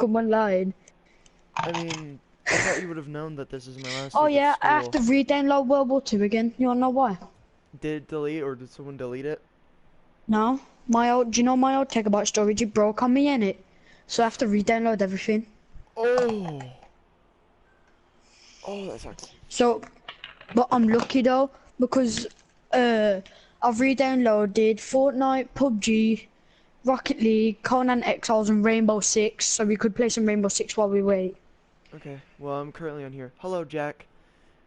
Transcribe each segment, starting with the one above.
come online. I mean, I thought you would have known that this is my last Oh week of yeah, I have school. to re-download WW2 again. You wanna know why? Did it delete or did someone delete it? No, do you know my old terabyte storage? It broke on me in it, so I have to re-download everything. Oh. Oh, that sucks. So, but I'm lucky though because I've re-downloaded Fortnite, PUBG, Rocket League, Conan Exiles, and Rainbow Six, so we could play some Rainbow Six while we wait. Okay, well, I'm currently on here. Hello, Jack.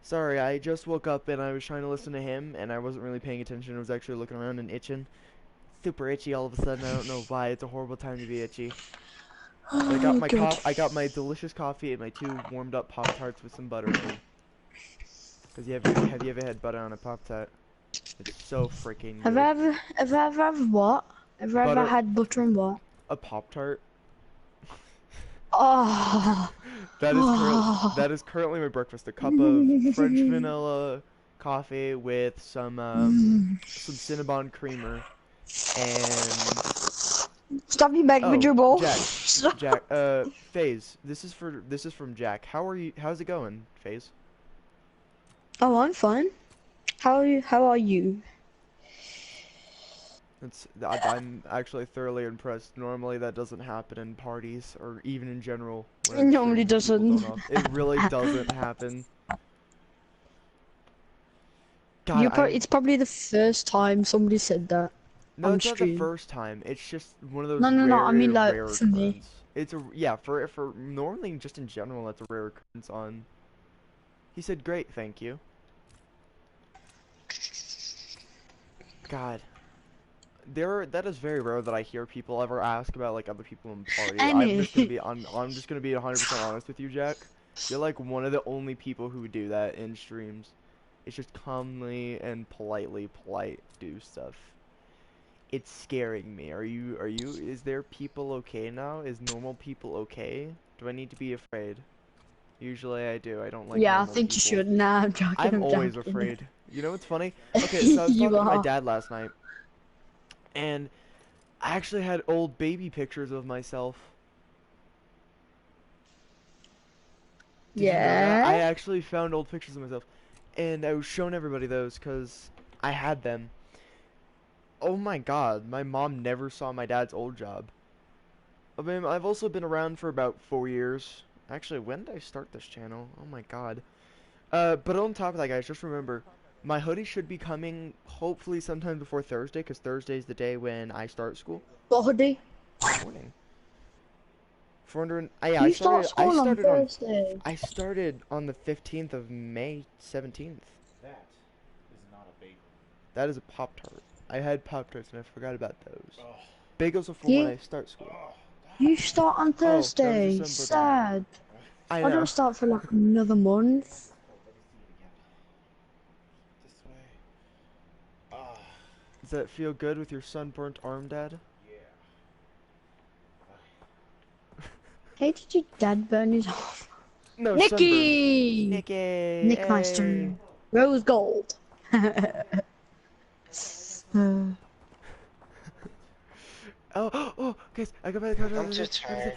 Sorry, I just woke up and I was trying to listen to him and I wasn't really paying attention. I was actually looking around and itching. Super itchy all of a sudden. I don't know why. It's a horrible time to be itchy. But Oh god. I got my delicious coffee and my 2 warmed up Pop-Tarts with some butter in them. Cause have you ever had butter on a Pop-Tart? It's so freaking good. Have I ever had what? Have I ever had butter and what? A Pop-Tart. Oh. That is currently my breakfast. A cup of French vanilla coffee with some Cinnabon creamer and Stop you back with your bowl. Jack, FaZe. This is from Jack. How's it going, FaZe? Oh, I'm fine. How are you? I'm actually thoroughly impressed. Normally that doesn't happen in parties or even in general. It normally doesn't. It really doesn't happen. God, It's probably the first time somebody said that. No, on it's not the stream. first time. It's just one of those No, I mean like rare for me. occurrence. It's yeah, for normally just in general that's a rare occurrence on. He said great, thank you. God. That is very rare that I hear people ever ask about like other people in parties. I'm just gonna be 100% honest with you, Jack. You're like one of the only people who do that in streams. It's just calmly and polite do stuff. It's scaring me. Is there people okay now? Is normal people okay? Do I need to be afraid? Usually I do. I don't like Yeah, I normal think people. you should. Nah, I'm joking. I'm always joking. afraid. You know what's funny? Okay, so I was You talking to my are. dad last night, and I actually had old baby pictures of myself. Did you know that? I actually found old pictures of myself, and I was showing everybody those because I had them. Oh my god, my mom never saw my dad's old job. I mean, I've also been around for about 4 years. Actually, when did I start this channel? Oh my god. But on top of that, guys, just remember, my hoodie should be coming hopefully sometime before Thursday, because Thursday's the day when I start school. What hoodie? Morning. You start school on Thursday. I started on the 15th of May, 17th. That is not a bagel. That is a Pop-Tart. I had Pop-Tarts and I forgot about those. Oh. Bagels are for when I start school. You start on Thursday. Sad. I don't start for like another month. This way. Does that feel good with your sunburnt arm, Dad? Yeah. Hey, did your dad burn his arm? No, Nikki! Nikki! Nick Meister. Rose gold. Oh, guys, I got my card. I'm too tired.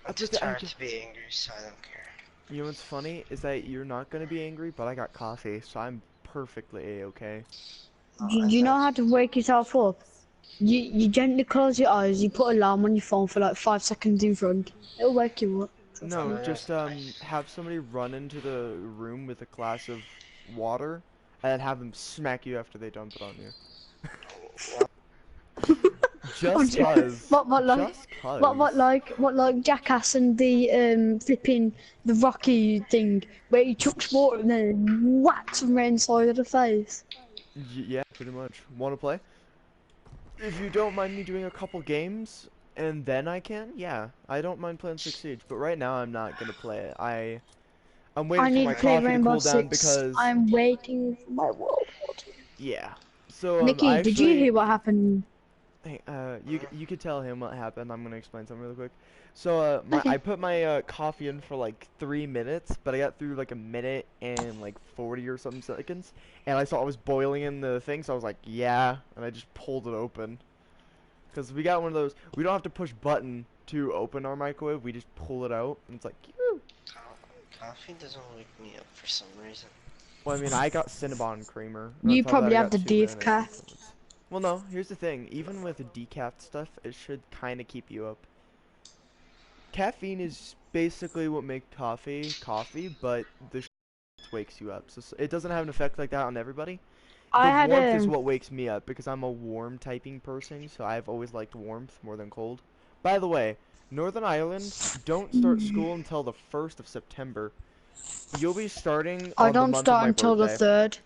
I'm too tired to be angry, so I don't care. You know what's funny is that you're not gonna be angry, but I got coffee, so I'm perfectly a-okay. You know how to wake yourself up? You gently close your eyes, you put an alarm on your phone for like 5 seconds in front. It'll wake you up. No, just have somebody run into the room with a glass of water, and then have them smack you after they dump it on you. Just cause. What like Jackass and the flipping the Rocky thing where he chucks water and then whacks him right inside of the face. Yeah, pretty much. Wanna play? If you don't mind me doing a couple games, and then I can, yeah. I don't mind playing 6 Siege, but right now I'm not gonna play it. I'm waiting for my coffee to cool down because I'm waiting for my World War II. Yeah. So Nikki, did you hear what happened? Hey, you could tell him what happened. I'm gonna explain something really quick. So, I put my coffee in for like 3 minutes, but I got through like a minute and like 40 or something seconds, and I saw it was boiling in the thing, so I was like, yeah, and I just pulled it open. Cause we got one of those. We don't have to push button to open our microwave, we just pull it out, and it's like, "Ew." Coffee doesn't wake me up for some reason. Well, I mean, I got Cinnabon creamer. And on You top of that, probably I have got the 2 mayonnaise decaf. supplements. Well, no, here's the thing. Even with the decaf stuff, it should kind of keep you up. Caffeine is basically what makes coffee, but the wakes you up. So it doesn't have an effect like that on everybody. I The had warmth is what wakes me up because I'm a warm typing person, so I've always liked warmth more than cold. By the way, Northern Ireland don't start school until the 1st of September. You'll be starting I on the don't month of start my until the birthday. 3rd.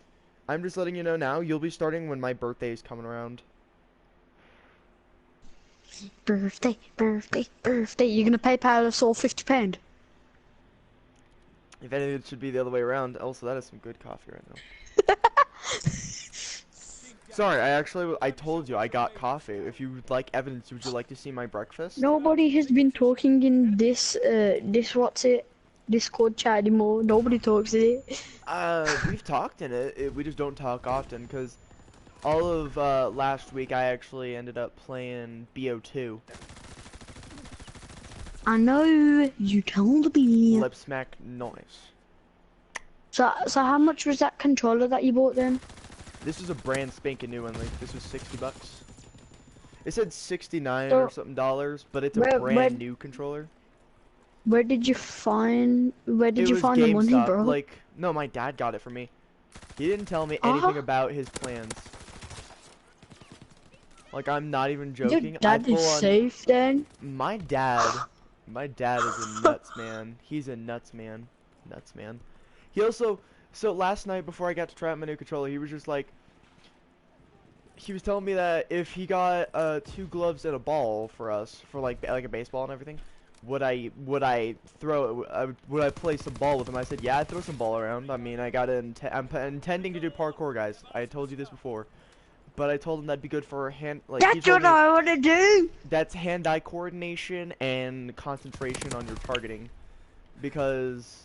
I'm just letting you know now, you'll be starting when my birthday is coming around. Birthday, birthday, birthday. You're gonna PayPal us all £50. If anything, it should be the other way around. Also, that is some good coffee right now. Sorry, I told you I got coffee. If you would like evidence, would you like to see my breakfast? Nobody has been talking in this Discord chat anymore. Nobody talks in it. We've talked in it. We just don't talk often because all of last week I actually ended up playing BO2. I know you told me. Lip smack noise. So how much was that controller that you bought then? This is a brand spanking new one. Like this was $60. It said 69 So, or something dollars, but it's a brand new controller. Where did you find the money, GameStop. bro? Like, no, my dad got it for me. He didn't tell me anything about his plans. Like, I'm not even joking. Your dad is safe then? My dad is a nuts man. He's a nuts man. Nuts man. He also, so last night before I got to try out my new controller, he was just like, he was telling me that if he got 2 gloves and a ball for us, for like a baseball and everything, would I place a ball with him? I said, yeah, I'd throw some ball around. I mean, I'm intending to do parkour, guys. I told you this before. But I told him that'd be good for hand, like, That's what I want to do! that's hand-eye coordination and concentration on your targeting. Because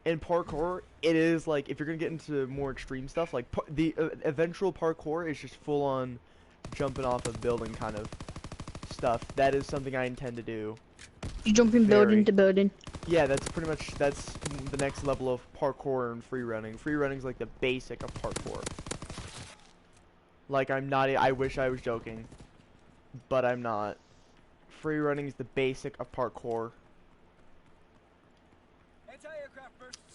in parkour, it is like, if you're gonna get into more extreme stuff, like, the eventual parkour is just full-on jumping off of building kind of stuff. That is something I intend to do. You're jumping building to building. Yeah, that's pretty much, that's the next level of parkour and free running. Free running is like the basic of parkour. Like, I'm not, I wish I was joking, but I'm not. Free running is the basic of parkour.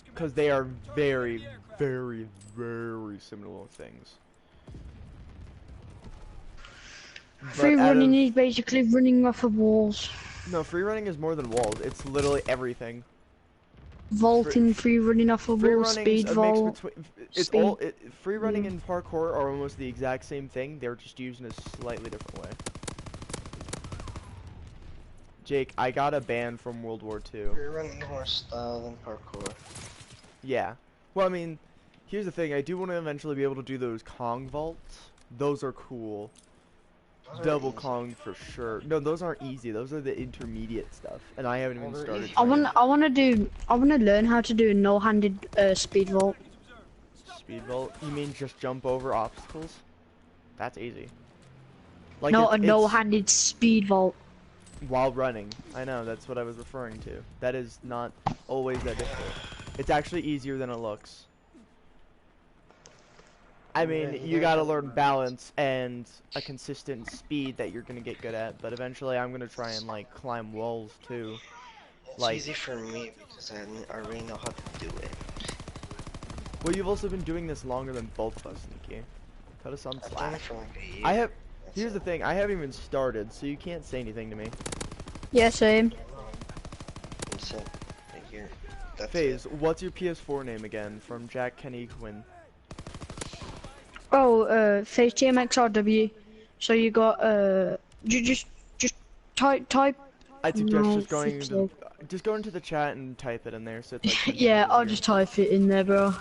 Because they are very, very, very similar things. Free running is basically running off of walls. No, free running is more than walls. It's literally everything. Vaulting, free running off of walls, speed vault. Free running and parkour are almost the exact same thing. They're just used in a slightly different way. Jake, I got a ban from World War II. Free running more style than parkour. Yeah. Well, I mean, here's the thing. I do want to eventually be able to do those Kong vaults. Those are cool. Double Kong for sure. No, those aren't easy. Those are the intermediate stuff, and I haven't even started. I want to learn how to do a no-handed speed vault. Speed vault? You mean just jump over obstacles? That's easy. Like no, a no-handed speed vault. While running. I know, that's what I was referring to. That is not always that difficult. It's actually easier than it looks. I mean, you gotta learn balance and a consistent speed that you're gonna get good at, but eventually I'm gonna try and, like, climb walls, too. It's easy for me because I already know how to do it. Well, you've also been doing this longer than both of us, Nikki. Cut us some I've done slack. it for like a year. Here's the thing, I haven't even started, so you can't say anything to me. Yeah, same. That's it. A year. That's FaZe, what's your PS4 name again? From Jack Kenny Quinn. Oh, FaZe TMXRW. So you got you just type. I suggest just go into the chat and type it in there. So it's like yeah, I'll just type it in there, bro.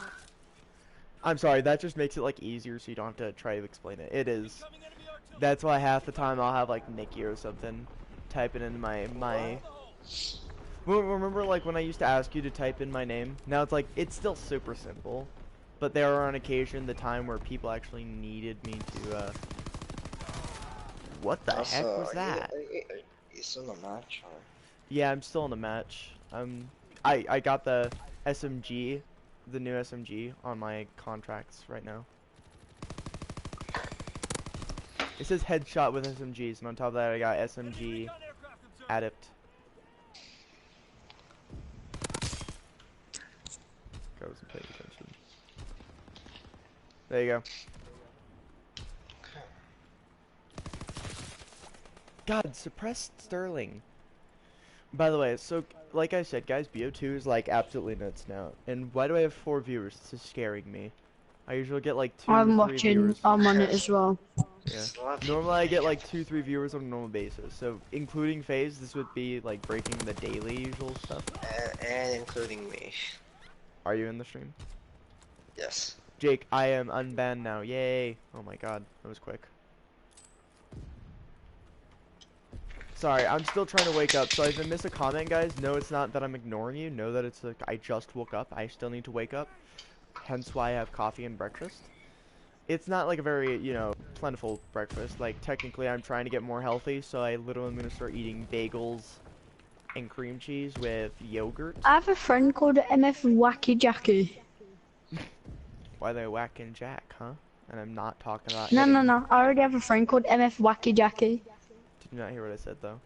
I'm sorry, that just makes it like easier, so you don't have to try to explain it. It is. That's why half the time I'll have like Nikki or something type it in my. Remember like when I used to ask you to type in my name? Now it's like it's still super simple, but there are on occasion the time where people actually needed me to. What the heck was that? It's in a match or? Yeah, I'm still in the match. I got the SMG, the new SMG on my contracts right now. It says headshot with SMGs, and on top of that I got SMG adept. I wasn't paying attention. There you go. God, suppress Sterling. By the way, so like I said, guys, BO2 is like absolutely nuts now. And why do I have 4 viewers? This is scaring me. I usually get like 2 I'm or 3 watching. viewers. I'm on it as well. Yeah. Normally I get like 2-3 viewers on a normal basis. So including FaZe, this would be like breaking the daily usual stuff. And including me. Are you in the stream? Yes. Jake, I am unbanned now. Yay! Oh my god, that was quick. Sorry, I'm still trying to wake up, so if I miss a comment, guys, no, it's not that I'm ignoring you. Know that it's like I just woke up. I still need to wake up. Hence why I have coffee and breakfast. It's not like a very, you know, plentiful breakfast. Like, technically, I'm trying to get more healthy, so I literally am going to start eating bagels and cream cheese with yogurt. I have a friend called MF Wacky Jackie. Why are they whacking Jack, huh? And I'm not talking about No, hitting. no, no. I already have a friend called MF Wacky Jackie. Did you not hear what I said, though?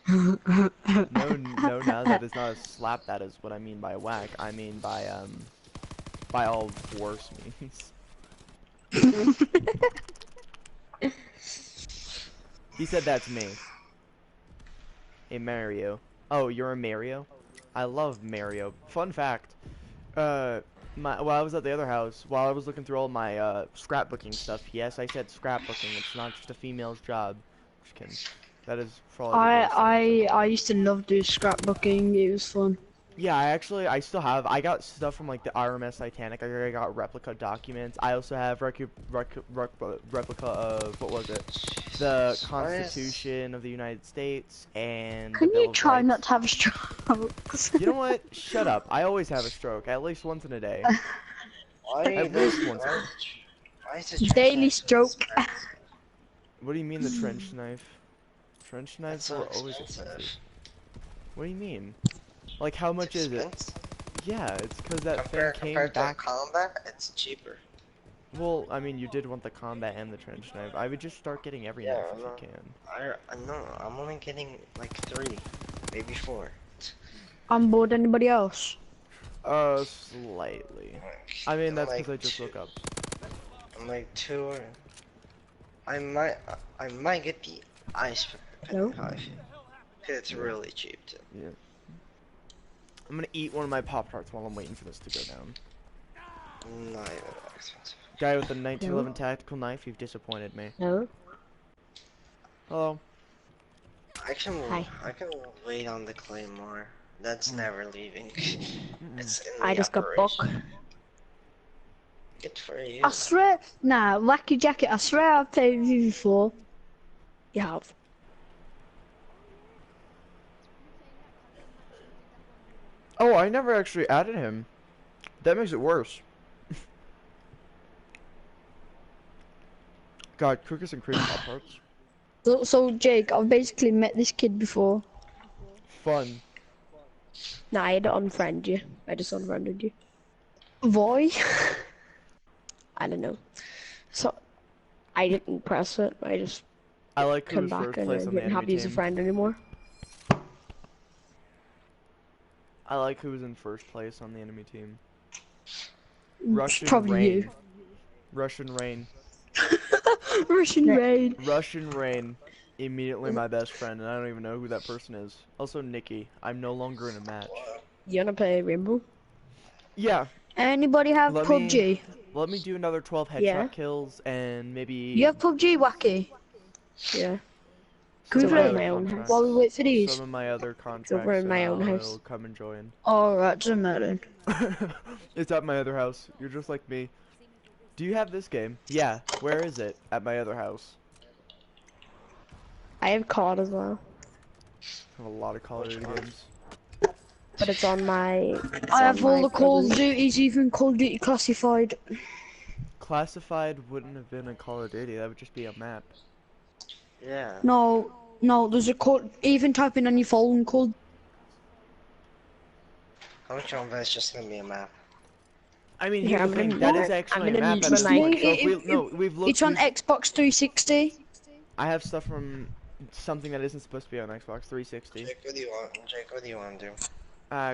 No, no, that is not a slap. That is what I mean by whack. I mean by all worse means. He said that's me. A Mario. Oh, you're a Mario? I love Mario. Fun fact. While I was at the other house, while I was looking through all my scrapbooking stuff, yes, I said scrapbooking. It's not just a female's job. Just kidding. That is for all I used to love doing scrapbooking. It was fun. Yeah, I still have. I got stuff from like the RMS Titanic. I got replica documents. I also have replica of what was it? The Constitution of the United States and. Can the Bill you of try Rights. not to have a stroke? You know what? Shut up. I always have a stroke, at least once in a day. Why least once. Why is it Daily stroke. What do you mean the trench knife? Trench knives so are always expensive. expensive. What do you mean? Like, how much is it? Expensive? Yeah, it's because that Compared thing came to back. combat, it's cheaper. Well, I mean, you did want the combat and the trench knife. I would just start getting every Yeah, knife if no. you can. No, I'm only getting like 3, maybe 4. I'm bored. Anybody else? Slightly. I mean, that's because I just woke up. I'm like 2 or... I might get the ice No. hive. It's really cheap too. Yeah. I'm gonna eat one of my Pop-Tarts while I'm waiting for this to go down. Not even that expensive. Guy with the 1911 tactical knife, you've disappointed me. No. Hello. I can Hi. wait on the claymore. That's never leaving. It's in the I just got operation. booked. Good for you. I swear, nah, Wacky Jacket. I swear I've played with you before. You have. Oh, I never actually added him. That makes it worse. God, cookies and cream Pop-Tarts. So Jake, I've basically met this kid before. Fun. Nah, I didn't unfriend you. I just unfriended you. Boy. I don't know. So, I didn't press it. I just I like come who's back first and I place on the didn't have enemy you as a team. friend anymore. I like who's in first place on the enemy team. It's Russian probably Rain. you. Russian Rain. Russian Raid. Russian Rain. Immediately my best friend, and I don't even know who that person is. Also Nikki. I'm no longer in a match. You wanna play Rainbow? Yeah. Anybody have Let PUBG? Let me do another 12 headshot Yeah. kills and maybe. You have PUBG, Wacky? Yeah. Can we It's play over in my own house. while we wait for these? Some of my other contracts. over in my own and house. I'll come and join. Alright, doesn't matter. It's at my other house. You're just like me. Do you have this game? Yeah. Where is it? At my other house. I have COD as well, I have a lot of Call of Duty games. but it's on my. I have all the Call of Duties, even Call of Duty Classified. Classified wouldn't have been a Call of Duty. That would just be a map. Yeah. No, No, there's a code. Even type in on your phone code. How much of that is just gonna be a map? I mean, Here, here's I'm the gonna thing. That is I'm actually a gonna map mute at my this Trust mic. point. me, So if we no, we've it's looked. on Xbox 360. I have stuff from something that isn't supposed to be on Xbox 360. Jake, what do you want? Jake, what do you want to do?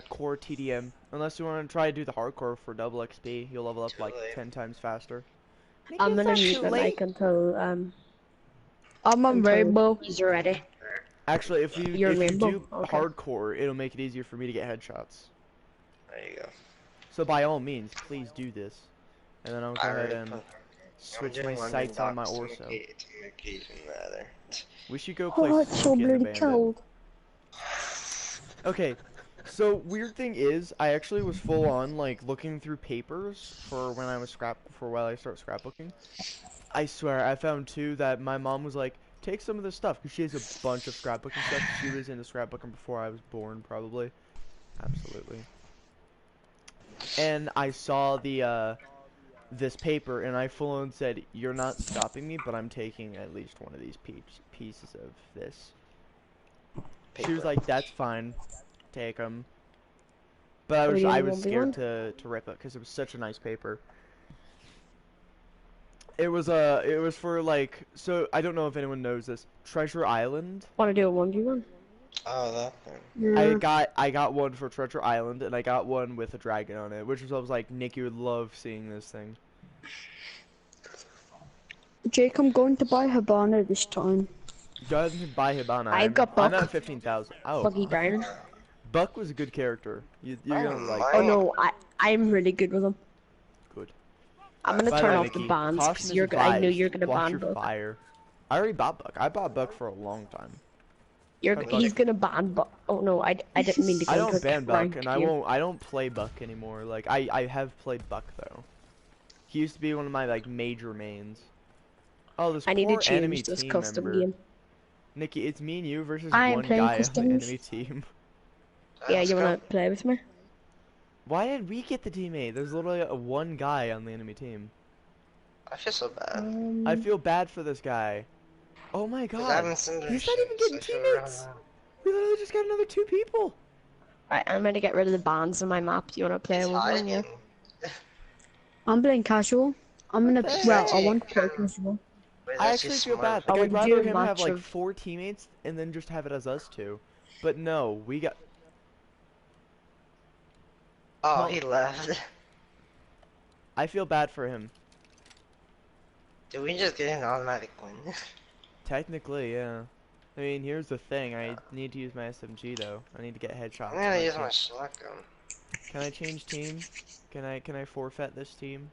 Core TDM. Unless you want to try to do the hardcore for double XP, you'll level up Too like late. 10 times faster. I'm It's gonna not mute too my late. mic until I'm on Rainbow. he's ready. Actually, You're if you Rainbow? do Okay. hardcore, it'll make it easier for me to get headshots. There you go. So by all means, please do this, and then I'll go I ahead already and put- switch I'm my doing London sights on my Docks to Orso. make it even better. We should go play Oh, it's so Smokey and the bloody Bandit. cold. Okay, so weird thing is, I actually was full on like looking through papers for when I was while I start scrapbooking. I swear, I found two that my mom was like, take some of this stuff, because she has a bunch of scrapbooking stuff. She was into scrapbooking before I was born, probably. Absolutely. And I saw the this paper, and I full on said, you're not stopping me, but I'm taking at least one of these pieces of this. She was Paper. like, that's fine, take them. But I Are we was doing a scared 1v1? to rip it, because it was such a nice paper. It was for like, so I don't know if anyone knows this, Treasure Island. Wanna do a 1v1? Oh, that thing. Yeah. I got one for Treasure Island, and I got one with a dragon on it, which was I was like, Nick, you would love seeing this thing. Jake, I'm going to buy Habana this time. Go ahead and buy Hibana. I've got I'm Buck. at 15,000. Oh, Buggy Brown. Buck was a good character. You're gonna like. Oh no, I'm really good with him. Good. I'm gonna By turn way, off the Nikki, bans caution because is I know advised. you're gonna Watch ban your Buck. fire. I already bought Buck. I bought Buck for a long time. He's gonna ban Buck. Oh no, I didn't mean to go I into don't a ban Buck, rank and here. I don't play Buck anymore. Like I have played Buck though. He used to be one of my like major mains. Oh, this I need to poor enemy change this team custom member. game. Nikki, it's me and you versus I am one playing guy on the customs. enemy team. Yeah, Let's you go. wanna play with me? Why did we get the teammate? There's literally one guy on the enemy team. I feel so bad. I feel bad for this guy. Oh my 'Cause I god. haven't seen their He's not even shit, so getting I feel really teammates. bad. We literally just got another 2 people. Right, I'm gonna get rid of the bans on my map. You wanna play He's with one? Yeah. hiding. I'm playing casual. I'm gonna. What the Well, I heck? want to play casual. Wait, I that's actually just feel smart. bad. Like, Oh, I'd we could do rather a him have match like of- 4 teammates and then just have it as us 2. But no, we got. Oh, Well- he left. I feel bad for him. Did we just get an automatic win? Technically, yeah. I mean, here's the thing. I need to use my SMG though. I need to get headshots. I'm on gonna my use team. my shotgun. Can I change team? Can I forfeit this team?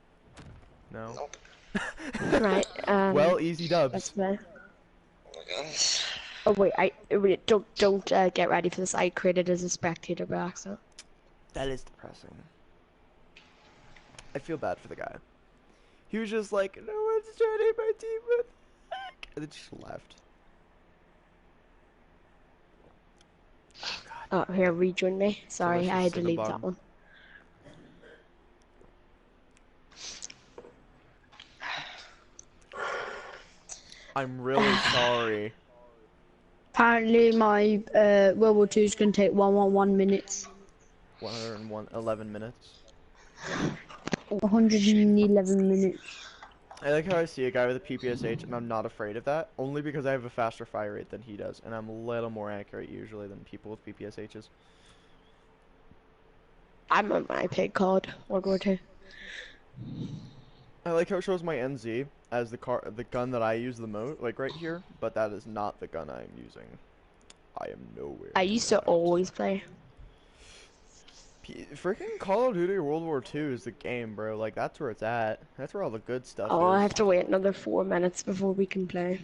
No. Nope. Right. Well, easy Let's dubs. play. Oh my gosh. Oh wait, don't get ready for this. I created as a spectator by accident. That is depressing. I feel bad for the guy. He was just like, no one's joining my team with heck. And then just left. Oh god. Oh, here, rejoin me. Sorry, Delicious I had to leave Cinnabon. that one. I'm really sorry. Apparently, my World War II is gonna take 111 minutes. 11 minutes. 111 minutes. I like how I see a guy with a PPSH and I'm not afraid of that, only because I have a faster fire rate than he does, and I'm a little more accurate usually than people with PPSHs. I'm on my pig card. World War II. I like how it shows my NZ as the gun that I use the most, like right here, but that is not the gun I am using. I am nowhere. I used to near that. always play. Freaking Call of Duty World War II is the game, bro. Like, that's where it's at. That's where all the good stuff Oh, I is. have to wait another 4 minutes before we can play.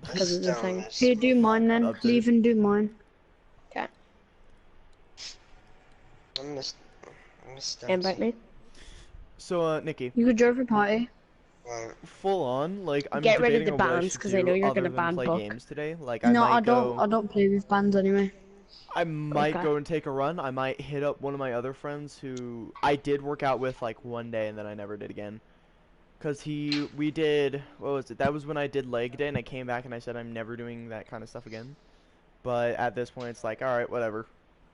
Because of the thing. Here, do mine then. Update. Leave and do mine. Okay. I missed Invite me. So, Nikki, You could join the party. Well, full on, like, I'm Get rid of debating the on what I bans, should 'cause I know do you're other gonna than ban play Buck. games today. Like, No, I I might don't. go. I don't play with bands anyway. I might Okay. go and take a run. I might hit up one of my other friends who I did work out with like one day and then I never did again. Cause we did, what was it? That was when I did leg day and I came back and I said I'm never doing that kind of stuff again. But at this point, it's like, all right, whatever.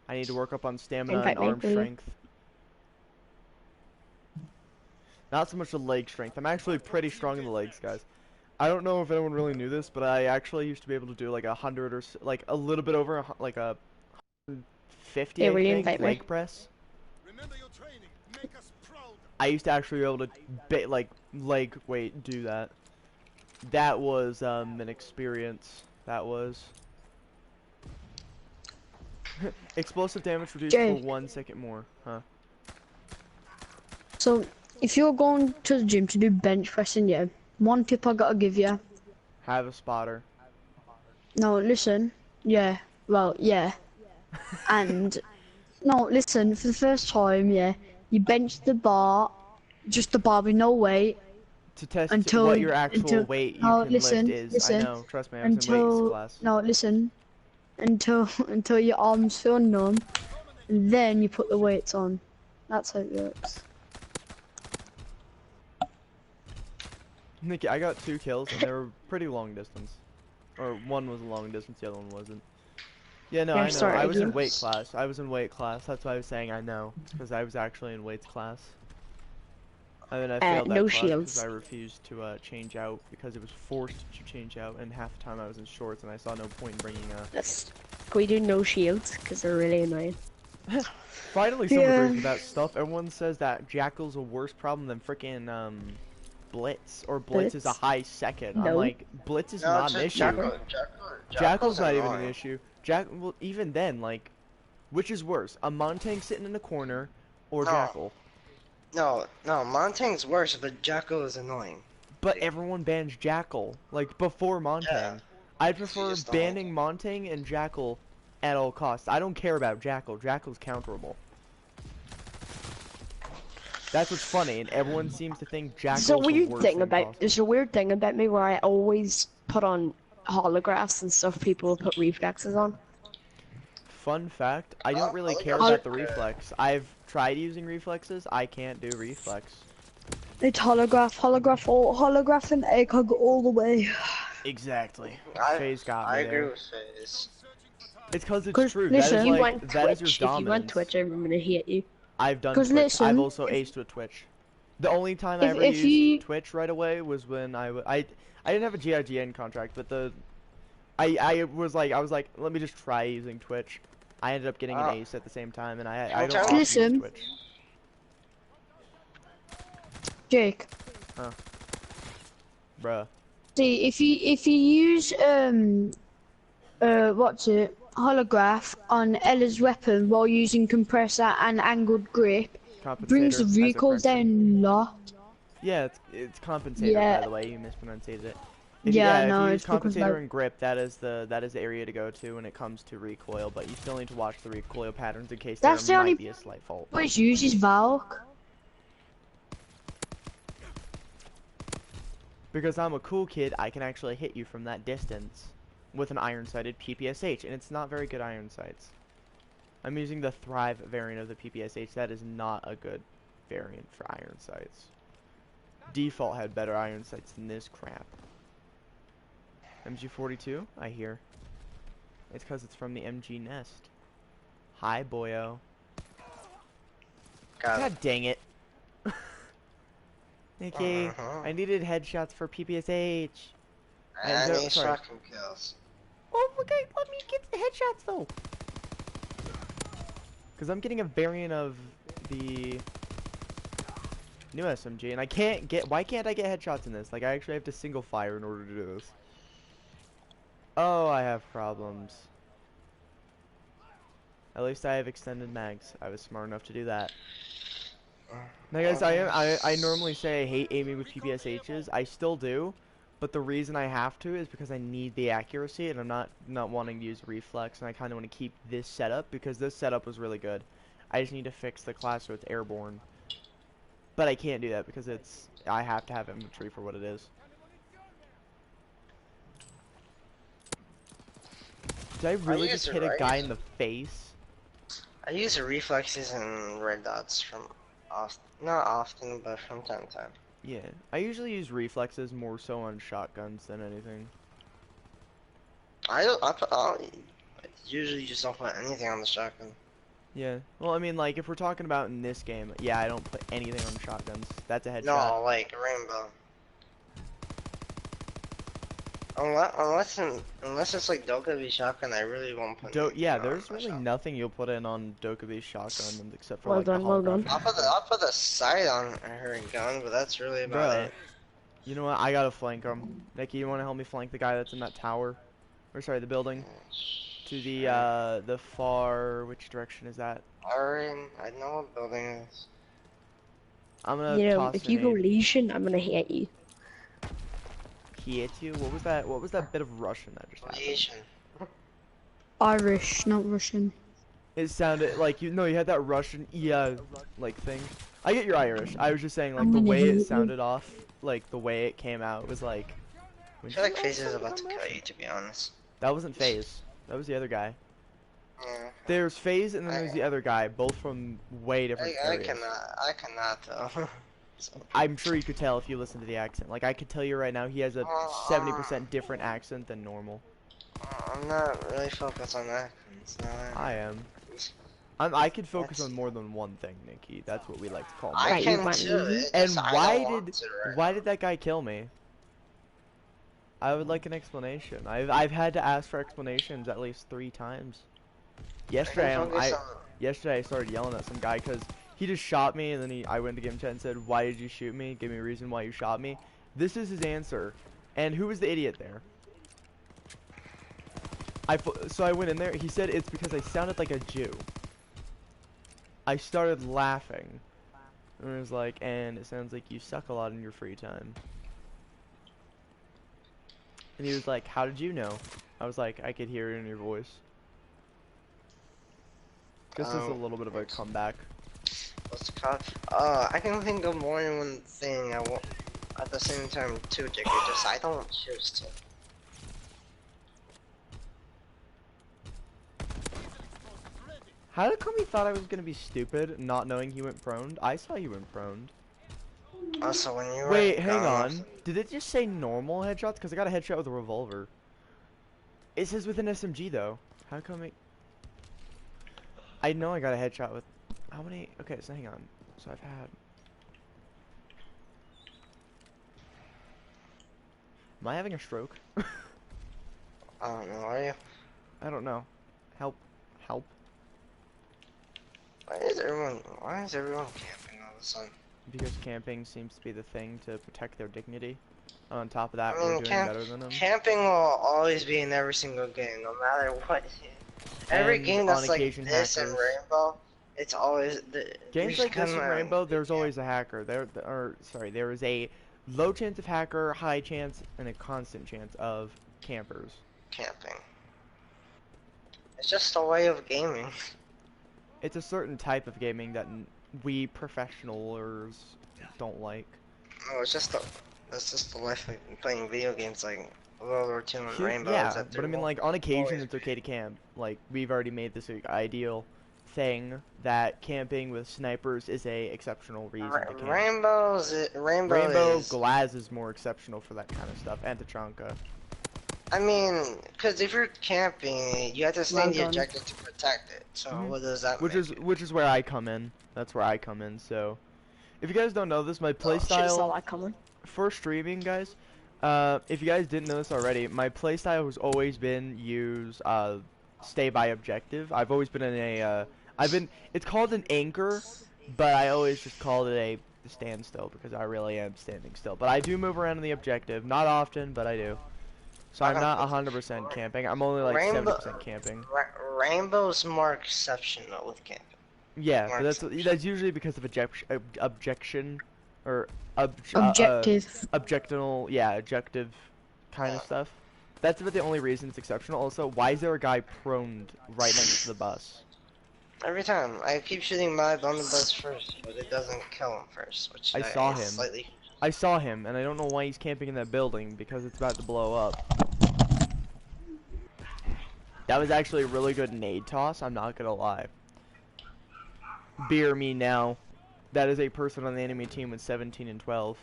I need to work up on stamina and Invite me, arm will you? strength. Not so much the leg strength. I'm actually pretty strong in the legs, guys. I don't know if anyone really knew this, but I actually used to be able to do like 100 or like a little bit over like a 50, Yeah, I will you think, invite me? leg press. I used to actually be able to like leg weight do that. That was an experience. That was explosive damage reduced for Jake. 1 second more, huh? So, if you're going to the gym to do bench pressing, yeah, one tip I gotta give you. Have a spotter. No, listen. Yeah. Well, yeah. And no, listen. For the first time, yeah, you bench the bar, just the bar with no weight To test what until your actual weight you no, can lift listen, is. I listen, know. Trust me, I was in weights until class. no, listen, until your arms feel numb, and then you put the weights on. That's how it works. Nikki, I got 2 kills and they were pretty long distance. Or one was a long distance, the other one wasn't. Yeah, no, Yeah, I know. sorry, I was in again. weight class. I was in weight class. That's why I was saying I know. Because I was actually in weights class. And then I failed that No class because shields. I refused to change out because it was forced to change out, and half the time I was in shorts and I saw no point in bringing Let's. Can we do no shields? Because they're really annoying. Finally, someone Yeah. agrees with that stuff. Everyone says that Jackal's a worse problem than freaking Blitz, or Blitz is a Blitz? high second. I'm No. like, Blitz is No, not an just issue. Jackal's Jackal's not even an annoying. issue. Well, even then, like, which is worse, a Montang sitting in a corner, or No. Jackal? No, Montaigne's worse, but Jackal is annoying. But everyone bans Jackal, like, before Montang. Yeah. I'd You prefer just don't. banning Montang and Jackal at all costs. I don't care about Jackal. Jackal's counterable. That's what's funny, and everyone seems to think Jackal's There's a the weird worst thing thing about possible. there's a weird thing about me where I always put on holographs and stuff people put reflexes on. Fun fact, I don't really care Holographs about the are good. reflex. I've tried using reflexes, I can't do reflex. It's holograph and egg hug all the way. Exactly. I Phase got I me agree there. with Fizz. It's cause it's 'Cause true. That is listen- If you like, want that is your Twitch, if you want dominance. Twitch, I'm gonna hit you. I've done 'Cause Twitch. I've listen, also aced with Twitch. The only time I if- ever if used you- Twitch right away was when I didn't have a GIGN contract, but I was like, let me just try using Twitch. I ended up getting an ace at the same time, and I don't often use Listen. Twitch. Jake. Bruh. See, if you use what's it, holograph on Ella's weapon while using compressor and angled grip, brings the Compensator, as a recoil Frenchman. down a lot. Yeah, it's compensator, Yeah. by the way, you mispronounced it. Yeah, If no, you use it's because compensator my- and grip, that is the area to go to when it comes to recoil, but you still need to watch the recoil patterns in case That's the there only- might be a slight fault. always uses Valk. Because I'm a cool kid, I can actually hit you from that distance with an iron-sighted PPSH, and it's not very good iron sights. I'm using the Thrive variant of the PPSH. That is not a good variant for iron sights. Default had better iron sights than this crap. MG42, I hear. It's because it's from the MG Nest. Hi, boyo. God dang it. Nikki, I needed headshots for PPSH. I need sorry. shotgun kills. Oh, okay, let me get the headshots though. Because I'm getting a variant of the new SMG, and I can't get. Why can't I get headshots in this? Like, I actually have to single fire in order to do this. Oh, I have problems. At least I have extended mags. I was smart enough to do that. Now, guys, I normally say I hate aiming with PPSHs. I still do, but the reason I have to is because I need the accuracy, and I'm not wanting to use reflex, and I kind of want to keep this setup because this setup was really good. I just need to fix the class so it's airborne. But I can't do that because I have to have infantry for what it is. Did I really just hit a guy in the face? I use the reflexes and red dots not often, but from time to time. Yeah, I usually use reflexes more so on shotguns than anything. Usually you just don't put anything on the shotgun. Yeah. Well, I mean, like, if we're talking about in this game, yeah, I don't put anything on shotguns. That's a headshot. No, like Rainbow. Unless it's like WW shotgun, I really won't put anything Yeah, on there's my really shotgun. nothing you'll put in on Dokubi's shotgun except for Well like done, the well done. holographic. I'll put the sight on her gun, but that's really about Bruh, it. you know what? I gotta flank him. Nikki, you wanna help me flank the guy that's in that tower? Or sorry, the building. To the far, which direction is that? Alright, I know what building it is. I'm gonna You know, toss if a you go nade. Legion, I'm gonna hit you. He hit you? What was that? What was that bit of Russian that just happened? Legion. Irish, not Russian. It sounded like you had that Russian like thing. I get you're Irish. I was just saying like the way it sounded off, like the way it came out was like. I feel like FaZe is about to kill you, to be honest. That wasn't FaZe. That was the other guy. Yeah. There's FaZe and then there's the other guy, both from way different areas. I cannot though. I'm sure you could tell if you listen to the accent. Like I could tell you right now, he has a 70% different accent than normal. I'm not really focused on that. I am. I could focus on more than one thing, Nikki. That's what we like to call. I Right, can too. And Right why did that guy kill me? I would like an explanation. I've had to ask for explanations at least 3 times. Yesterday I started yelling at some guy because he just shot me, and then I went to game chat and said, "Why did you shoot me? Give me a reason why you shot me." This is his answer. And who was the idiot there? So I went in there. He said it's because I sounded like a Jew. I started laughing. And I was like, and it sounds like you suck a lot in your free time. And he was like, how did you know? I was like, I could hear it in your voice. This is a little bit of a comeback. What's it called? I can think of more than one thing I want at the same time too, Jiggy, just I don't choose to. How come he thought I was gonna be stupid, not knowing he went prone? I saw you went prone. Also, when you Wait, hang on. Did it just say normal headshots? Because I got a headshot with a revolver. It says with an SMG though. How come it? I know I got a headshot with. How many? Okay, so hang on. So I've had. Am I having a stroke? I don't know, are you? I don't know. Help. Help. Why is everyone camping all of a sudden? Because camping seems to be the thing to protect their dignity. On top of that, I mean, we're doing better than them. camping will always be in every single game, no matter what. Every And game that's like occasion this and hackers. Rainbow, it's always Games like this in Rainbow, there's always a hacker. There is a low chance of hacker, high chance, and a constant chance of campers. camping. It's just a way of gaming. It's a certain type of gaming that we professionals don't like. No, that's just the life of playing video games like World War II and Rainbow. Yeah, is that but I there mean, won't like on occasion, always it's okay to camp. Like we've already made this ideal thing that camping with snipers is a exceptional reason to camp. Rainbow Rainbow is. Glaz is more exceptional for that kind of stuff, and Tachanka. I mean, because if you're camping, you have to stay in the Well done. objective to protect it. So what does that Which make? which is where I come in. That's where I come in. So, if you guys don't know this, my Shit, saw playstyle that coming. for streaming, guys. If you guys didn't know this already, my playstyle has always been use stay by objective. I've always been in a it's called an anchor, but I always just called it a standstill because I really am standing still. But I do move around in the objective, not often, but I do. So I'm not 100% camping. I'm only like 70% camping. Rainbow's more exceptional with camping. Yeah, More but that's usually because of objection or Objective. objective kind of stuff. That's about the only reason it's exceptional. Also, why is there a guy prone right next to the bus? Every time I keep shooting Mud on the bus first, but it doesn't kill him first, which I saw is him. Slightly. I saw him, and I don't know why he's camping in that building because it's about to blow up. That was actually a really good nade toss. I'm not gonna lie. Beer me now. That is a person on the enemy team with 17 and 12.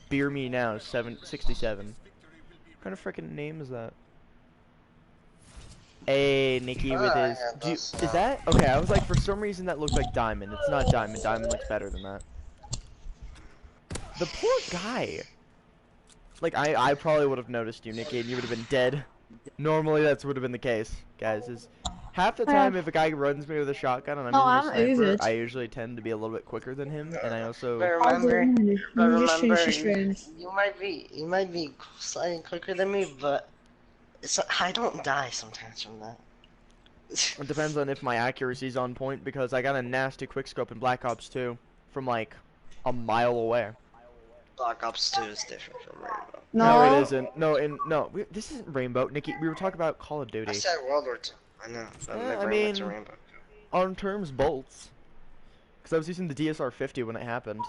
Beer me now, 67. What kind of freaking name is that? Hey, Nikki with his. Yeah, Is that okay? I was like, for some reason that looked like diamond. It's not diamond. Diamond looks better than that. The poor guy. Like I probably would have noticed you, Nikki, and you would have been dead. Normally that would have been the case, guys. Is half the time if a guy runs me with a shotgun and I'm No, using a I'm sniper, over it. I usually tend to be a little bit quicker than him, and I also. But I'll do it remember, in a minute. but You just finish remember, your stream. you might be slightly quicker than me, but I don't die sometimes from that. It depends on if my accuracy's on point, because I got a nasty quickscope in Black Ops 2 from like a mile away. Black Ops 2 is different from Rainbow. No, it isn't. No, this isn't Rainbow, Nikki. We were talking about Call of I Duty. said World War II. I know, but I my brain went to mean- Rainbow. On terms, bolts. Because I was using the DSR-50 when it happened.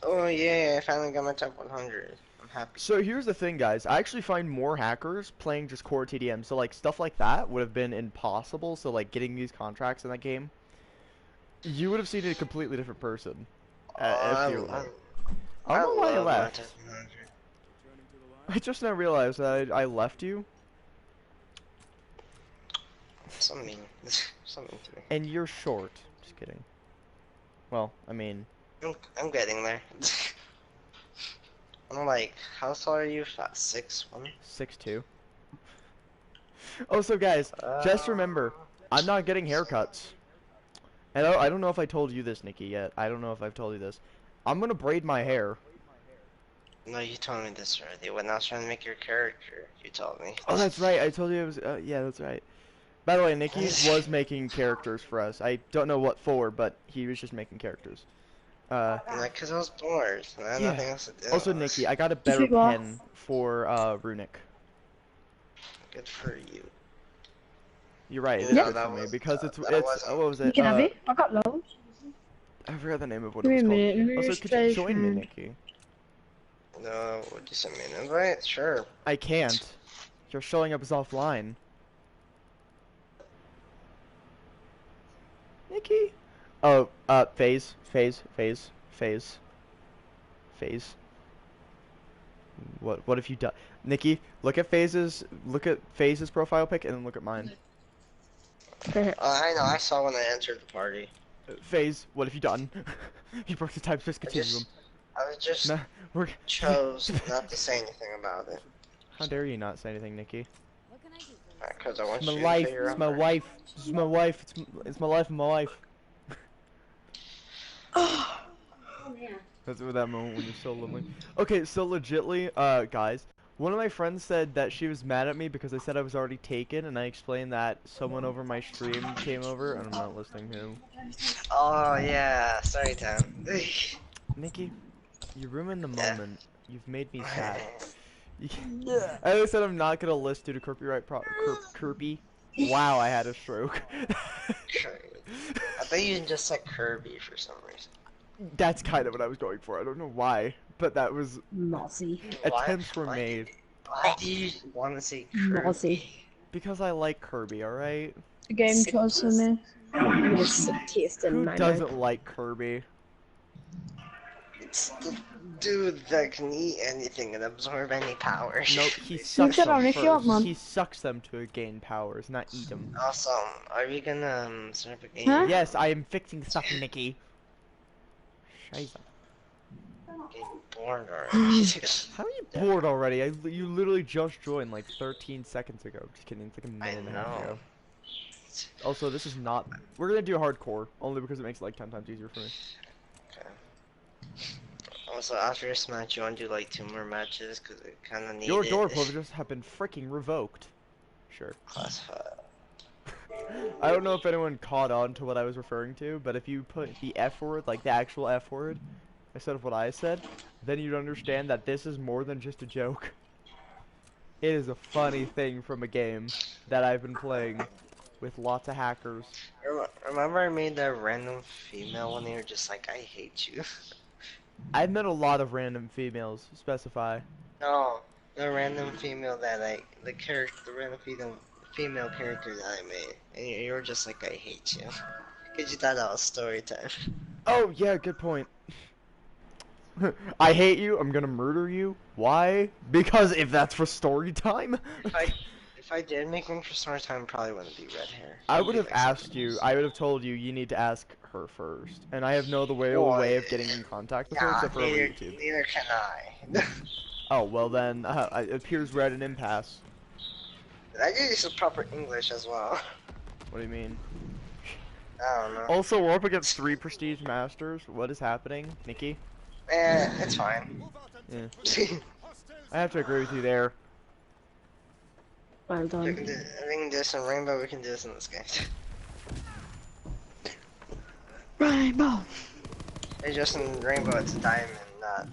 Oh yeah, I finally got my top 100. I'm happy. So here's the thing, guys. I actually find more hackers playing just core TDM. So like stuff like that would have been impossible. So like getting these contracts in that game, you would have seen a completely different person. If you were. I don't know why I love my left. top 100. I just now realized that I left you, Something, something to me. and you're short. Just kidding. Well, I mean, I'm getting there. I'm like, how tall are you? 6'1"? 6'2". Also, guys, just remember, I'm not getting haircuts. And I don't know if I told you this, Nikki, yet. I don't know if I've told you this. I'm gonna braid my hair. No, you told me this already. When I was trying to make your character, you told me. Oh, that's right. I told you it was. Yeah, that's right. By the way, Nikki was making characters for us. I don't know what for, but he was just making characters. Like, cause I was bored. And I had Yeah. nothing else to do. Also, Nikki, I got a better you are. pen for Runic. Good for you. You're right. It's Yeah, good that for me was- because that it's wasn't- what was You it? can have it. I got loads. I forgot the name of what Give it was me a called. minute, let me Also, could you join me, station. Nikki? No, would you send me an invite? Sure. I can't. You're showing up as offline. Nikki? Oh, phase. What have you done? Nikki, look at Phase's profile pic and then look at mine. I know, I saw when I entered the party. Phase, what have you done? You broke the time space continuum. I was just Nah, we're chose not to say anything about it. How dare you not say anything, Nikki? Because I want It's you my to life. figure It's out. my wife. It's my wife. It's my life and my life. That's what that moment when you're so lonely. Okay, so legitly, guys, one of my friends said that she was mad at me because I said I was already taken, and I explained that someone over my stream came over, and I'm not listening who. Oh yeah, story time. Nikki, you ruined the Yeah. moment. You've made me sad. I said I'm not gonna list due to copyright Kirby. Wow, I had a stroke. I thought you just said Kirby for some reason. That's kind of what I was going for. I don't know why, but that was Nazi. Why- attempts were why- made Why do you want to say Kirby? Nazi. because I like Kirby. All right. The game chose for me. With a sick taste in Who my doesn't mouth. like Kirby? It's the dude that can eat anything and absorb any power. Nope, he sucks it them on if you want, first. man. He sucks them to gain powers, not eat them. Awesome. Are we gonna start a game? Huh? Yes, I am fixing stuff, Nikki. Scheiße. Getting bored already. How are you bored already? You literally just joined like 13 seconds ago. Just kidding, it's like a minute and a half know. ago. Also, this is not. We're gonna do hardcore only because it makes it like 10 times easier for me. Also, after this match, you want to do like 2 more matches because it kind of needed. Your door privileges have been freaking revoked. Sure. Classified. I don't know if anyone caught on to what I was referring to, but if you put the F word, like the actual F word, instead of what I said, then you'd understand that this is more than just a joke. It is a funny thing from a game that I've been playing with lots of hackers. Remember I made that random female one and you're just like, I hate you. I've met a lot of random females, specify. No, the random female that the random female character that I made. And you were just like, I hate you. Cause you thought that was story time. Oh, yeah, good point. I hate you, I'm gonna murder you. Why? Because if that's for story time? If If I did make one for summertime, probably wouldn't be red hair. I It'd would be have like asked something you. else. I would have told you. You need to ask her first, and I have no other Well, way of getting in contact with her Nah, except for over neither, YouTube. neither can I. Oh well, then it appears we're at an impasse. I did some proper English as well. What do you mean? I don't know. Also, we're up against 3 prestige masters. What is happening, Nikki? It's fine. Yeah. I have to agree with you there. Well We done. can do this in Rainbow, we can do this in this game. Rainbow. It's just in Rainbow, it's diamond, not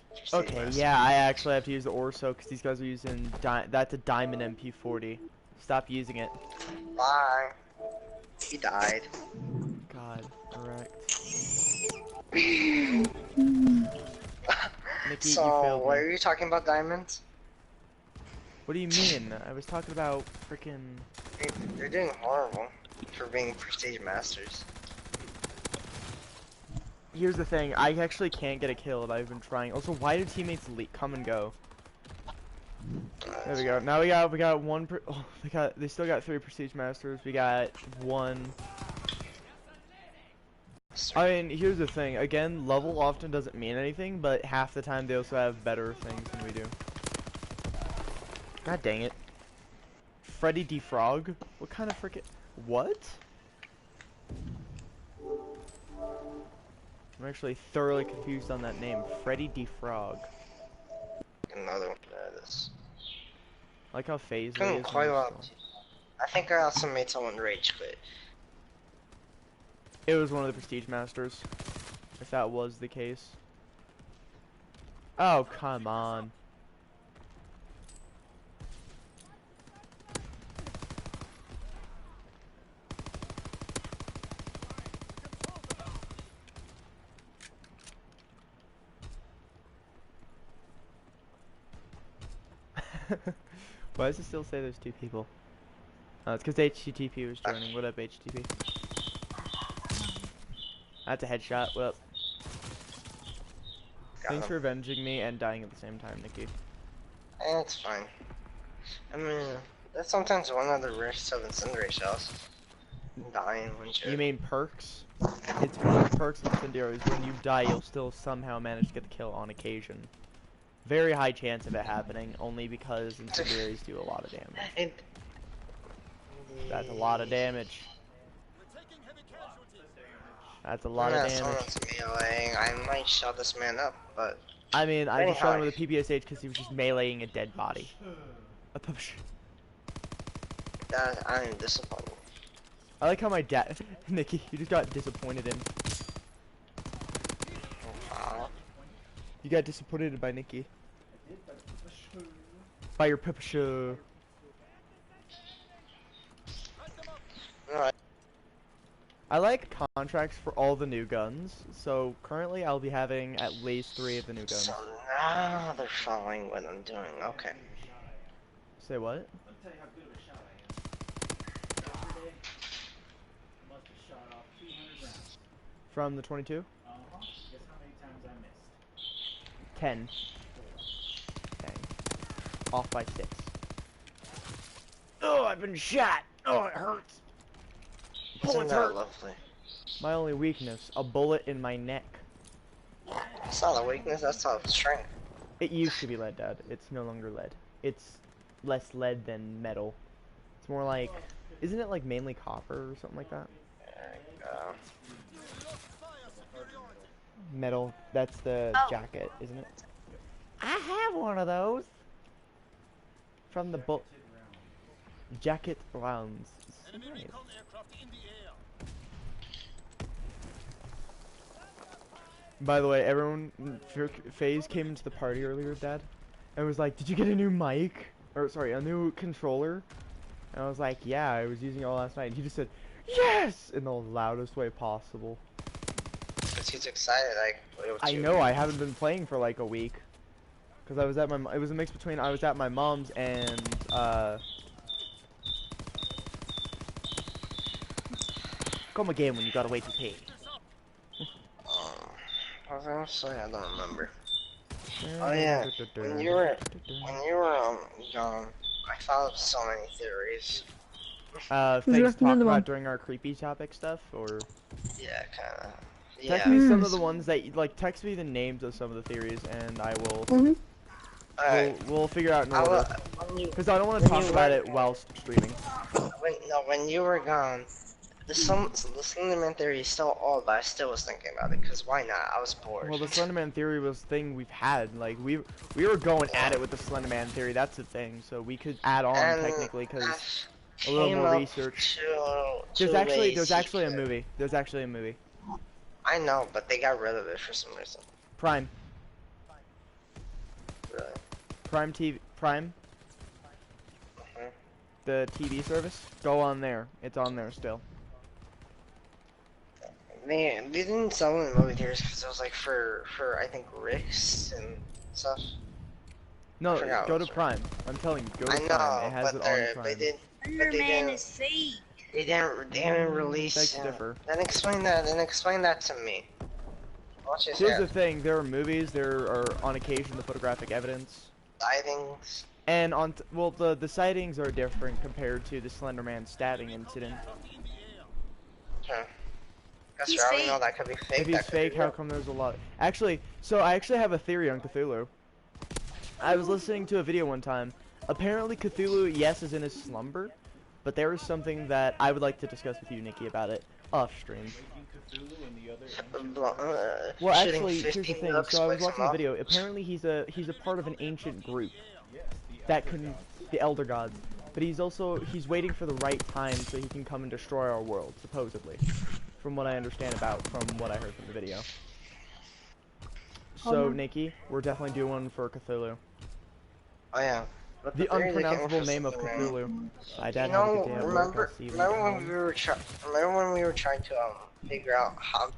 Prestige Okay, Master. yeah, I actually have to use the Orso because these guys are using that's a diamond MP40. Stop using it. Bye. He died. God, correct. Nikki, you So, failed what me. are you talking about diamonds? What do you mean? I was talking about freaking. They're doing horrible for being Prestige Masters. Here's the thing, I actually can't get a kill, and I've been trying. Also, why do teammates come and go? There we go. Now we got one. They still got 3 prestige masters. We got 1. I mean, here's the thing. Again, level often doesn't mean anything, but half the time they also have better things than we do. God dang it. Freddy Defrog? What kind of frickin'? What? I'm actually thoroughly confused on that name. Freddy Defrog. Another one. This. I like how FaZe Doing is. quite well. I think I also made someone rage quit. It was one of the prestige masters. If that was the case. Oh, come on. Why does it still say there's 2 people? It's because HTTP was joining. What up, HTTP? That's a headshot. What up? Thanks for avenging me and dying at the same time, Nikki. It's fine. I mean, that's sometimes one of the risks of incendiary shells. Dying when You mean perks? It's one of the perks of incendiaries. When you die, you'll still somehow manage to get the kill on occasion. Very high chance of it happening, only because incendiaries do a lot of damage. That's a lot of damage. That's a lot of damage. Someone's meleeing. I might shut this man up, but I mean, I just shot him Anyhow. with a PPSH because he was just meleeing a dead body. I'm disappointed. I like how my dad, Nikki, you just got disappointed in. Wow. You got disappointed by Nikki. By your pepper show. Alright. I like contracts for all the new guns, so currently I'll be having at least 3 of the new guns. So now they're following what I'm doing. Okay. Say what? From the 22? 10. Dang. Off by 6. Oh, I've been shot! Oh, it hurts! Isn't Bullets that hurt! lovely? My only weakness, a bullet in my neck. That's not a weakness, that's not a strength. It used to be lead, Dad. It's no longer lead. It's less lead than metal. It's more like... Isn't it like mainly copper or something like that? There you go. Metal. That's the jacket, isn't it? I have one of those. From the book. Jacket rounds. Nice. By the way, everyone, FaZe came into the party earlier, Dad, and was like, "Did you get a new mic? Or sorry, a new controller?" And I was like, "Yeah, I was using it all last night." And he just said, "Yes!" in the loudest way possible. Because he's excited, like, I know, I haven't been playing for like a week. Because I was at it was a mix between I was at my mom's and, come again when you gotta wait to pay. I was gonna say, I don't remember. Oh yeah, when you were gone, I found so many theories. Would you Things like to talk another about one? during our creepy topic stuff, or Yeah, kinda. text Yeah. me some of the Yes. ones that like text me the names of some of the theories, and I will Alright. we'll figure out an I order. will, when you Because I don't want to when talk you about were it whilst streaming. when you were gone, the Slenderman theory is still old, but I still was thinking about it. Cause why not? I was bored. Well, the Slenderman theory was a thing we've had. Like we were going at it with the Slenderman theory. That's the thing. So we could add on And technically because I a little came more up research. to There's a actually a secret. movie. There's actually a movie. I know, but they got rid of it for some reason. Prime. Really. Prime TV. Prime. Mhm. The TV service. Go on there. It's on there still. They didn't sell it in movie theaters because it was like for I think Ricks and stuff. No, forgot go what to it's for. Prime. I'm telling you, go I to Prime. know, It has but it on they Prime. didn't. But they Enderman didn't. is fake. They didn't release. Begs to differ. Then explain that. Then explain that to me. Watch your Here's the head. thing, there are movies, there are on occasion the photographic evidence. Sightings. And well, the sightings are different compared to the Slenderman stabbing incident. Huh. That's He's right. I fake. know that could be fake. If he's that could be fake, how real. come there's a lot? Actually, so I actually have a theory on Cthulhu. I was listening to a video one time. Apparently Cthulhu, yes, is in his slumber, but there is something that I would like to discuss with you, Nikki, about it off stream. Well, Shooting actually, here's the 15 thing. looks So I was wakes him watching the up. video. Apparently, he's a part of an ancient group that can the Elder Gods. But he's waiting for the right time so he can come and destroy our world, supposedly, from what I understand from what I heard from the video. So, Nikki, we're definitely doing one for Cthulhu. Oh yeah. But The theory that came unpronounceable from name of Slenderman- Cthulhu. My You dad had a know, good day at work. I'll see you later. remember when we were trying to figure out how.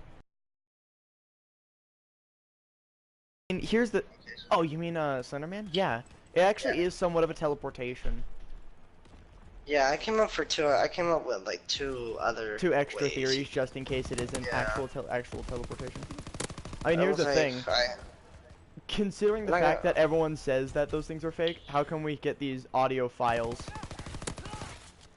And here's the. Oh, you mean Slenderman? Yeah. It actually is somewhat of a teleportation. Yeah, I came up with like two other. Two extra ways. theories just in case it isn't Yeah. actual teleportation. I mean, I here's was the like, thing. Considering the Like, fact that everyone says that those things are fake, how come we get these audio files?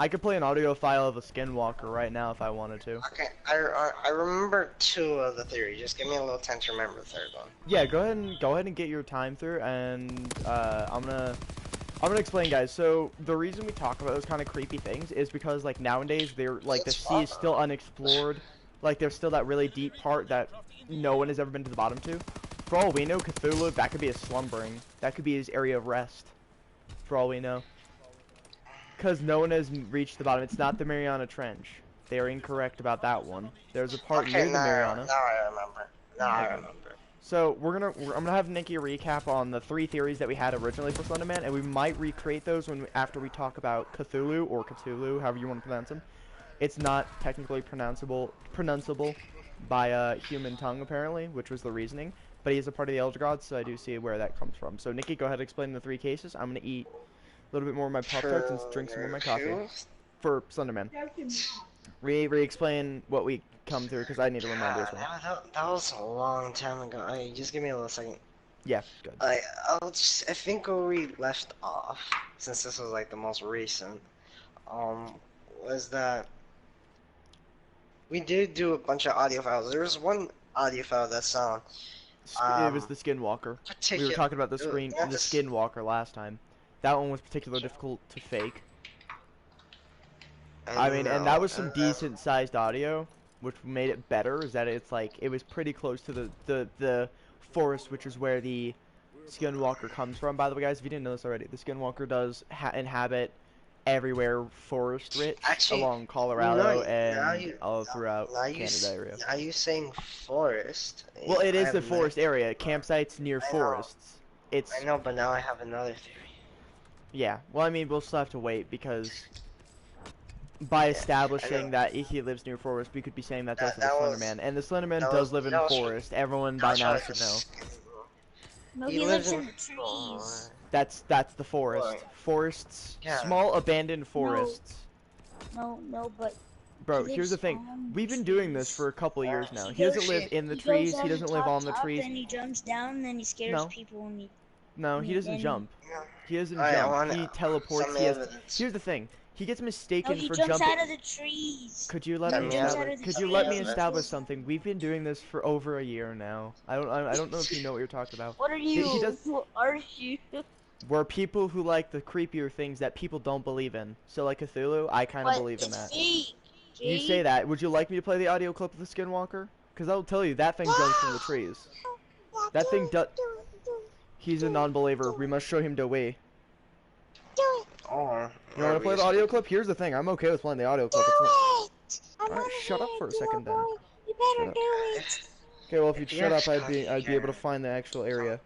I could play an audio file of a skinwalker right now if I wanted to. Okay, I remember two of the theories. Just give me a little time to remember the third one. Yeah, go ahead and get your time through, and I'm gonna explain, guys. So the reason we talk about those kind of creepy things is because like nowadays they're like the It's sea is fun. still unexplored. Like there's still that really deep part that no one has ever been to the bottom to. For all we know, Cthulhu, that could be a slumbering. That could be his area of rest. For all we know. Because no one has reached the bottom. It's not the Mariana Trench. They are incorrect about that one. There's a part near the Mariana. Now I remember. Now I remember. So I'm gonna have Nikki recap on the 3 theories that we had originally for Slenderman, and we might recreate those after we talk about Cthulhu or Cthulhu, however you want to pronounce him. It's not technically pronounceable by human tongue apparently, which was the reasoning. But he is a part of the Elder Gods, so I do see where that comes from. So Nikki, go ahead and explain the 3 cases. I'm gonna eat a little bit more of my Pop-Tarts and drink some more of my coffee for Slenderman. Re-explain what we come through, because I need to remind as well. That was a long time ago. Hey, just give me a little second. Yeah, good. I think where we left off, since this was like the most recent, was that we did do a bunch of audio files. There was one audio file that's It was the Skinwalker. We were talking about the Skinwalker last time. That one was particularly difficult to fake. I mean, and that was some decent sized audio, which made it better. Is that it's like it was pretty close to the forest, which is where the Skinwalker comes from. By the way, guys, if you didn't know this already, the Skinwalker does inhabit everywhere forest rich along Colorado and all throughout Canada area. Now you saying forest? Well, it is the forest area. Campsites near forests. I know, but now I have another theory. Yeah. Well, I mean, we'll still have to wait because by establishing that he lives near forest, we could be saying that's also the Slenderman, and the Slenderman does live in forest. Everyone by now should know. No, he lives in the trees. That's the forest. Forests, small abandoned forests. No, but Bro, he here's the lives thing. on We've been doing this for a couple of years now. He goes- doesn't live in the he trees. goes He doesn't live on the trees. Then he jumps down, then he scares No. people, and he No, he doesn't Then- jump. He doesn't Alright, I jump. want He teleports. some He has. evidence. Here's the thing. He gets No, mistaken he for jumps jumping. out of the trees. Could you let Let me me jumps have out it. of the Could you trees. let me Yeah, establish something? We've been doing this for over a year now. I don't know if you know what you're talking about. What are He you? does. Who are you? We're people who like the creepier things that people don't believe in. So like Cthulhu, I kind of But believe in it's that. fake. You Jake. say that. Would you like me to play the audio clip of the Skinwalker? Because I'll tell you, that thing jumps from the trees. That thing does. He's a non-believer. We must show him the way. Or You want to play the audio clip? Here's the thing. I'm okay with playing the audio clip. Alright, shut up for a second then. You better Shut up. do it. Okay, well if you'd If shut you're up, I'd be cocky, able to find the actual area.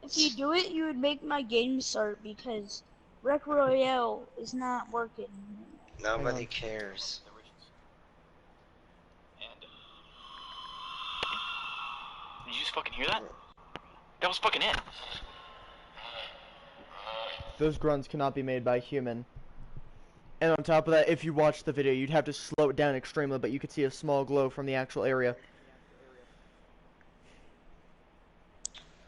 If you do it, you would make my game start because Rec Royale is not working. Nobody cares. Did you just fucking hear that? That was fucking it. Those grunts cannot be made by a human. And on top of that, if you watch the video, you'd have to slow it down extremely, but you could see a small glow from the actual area.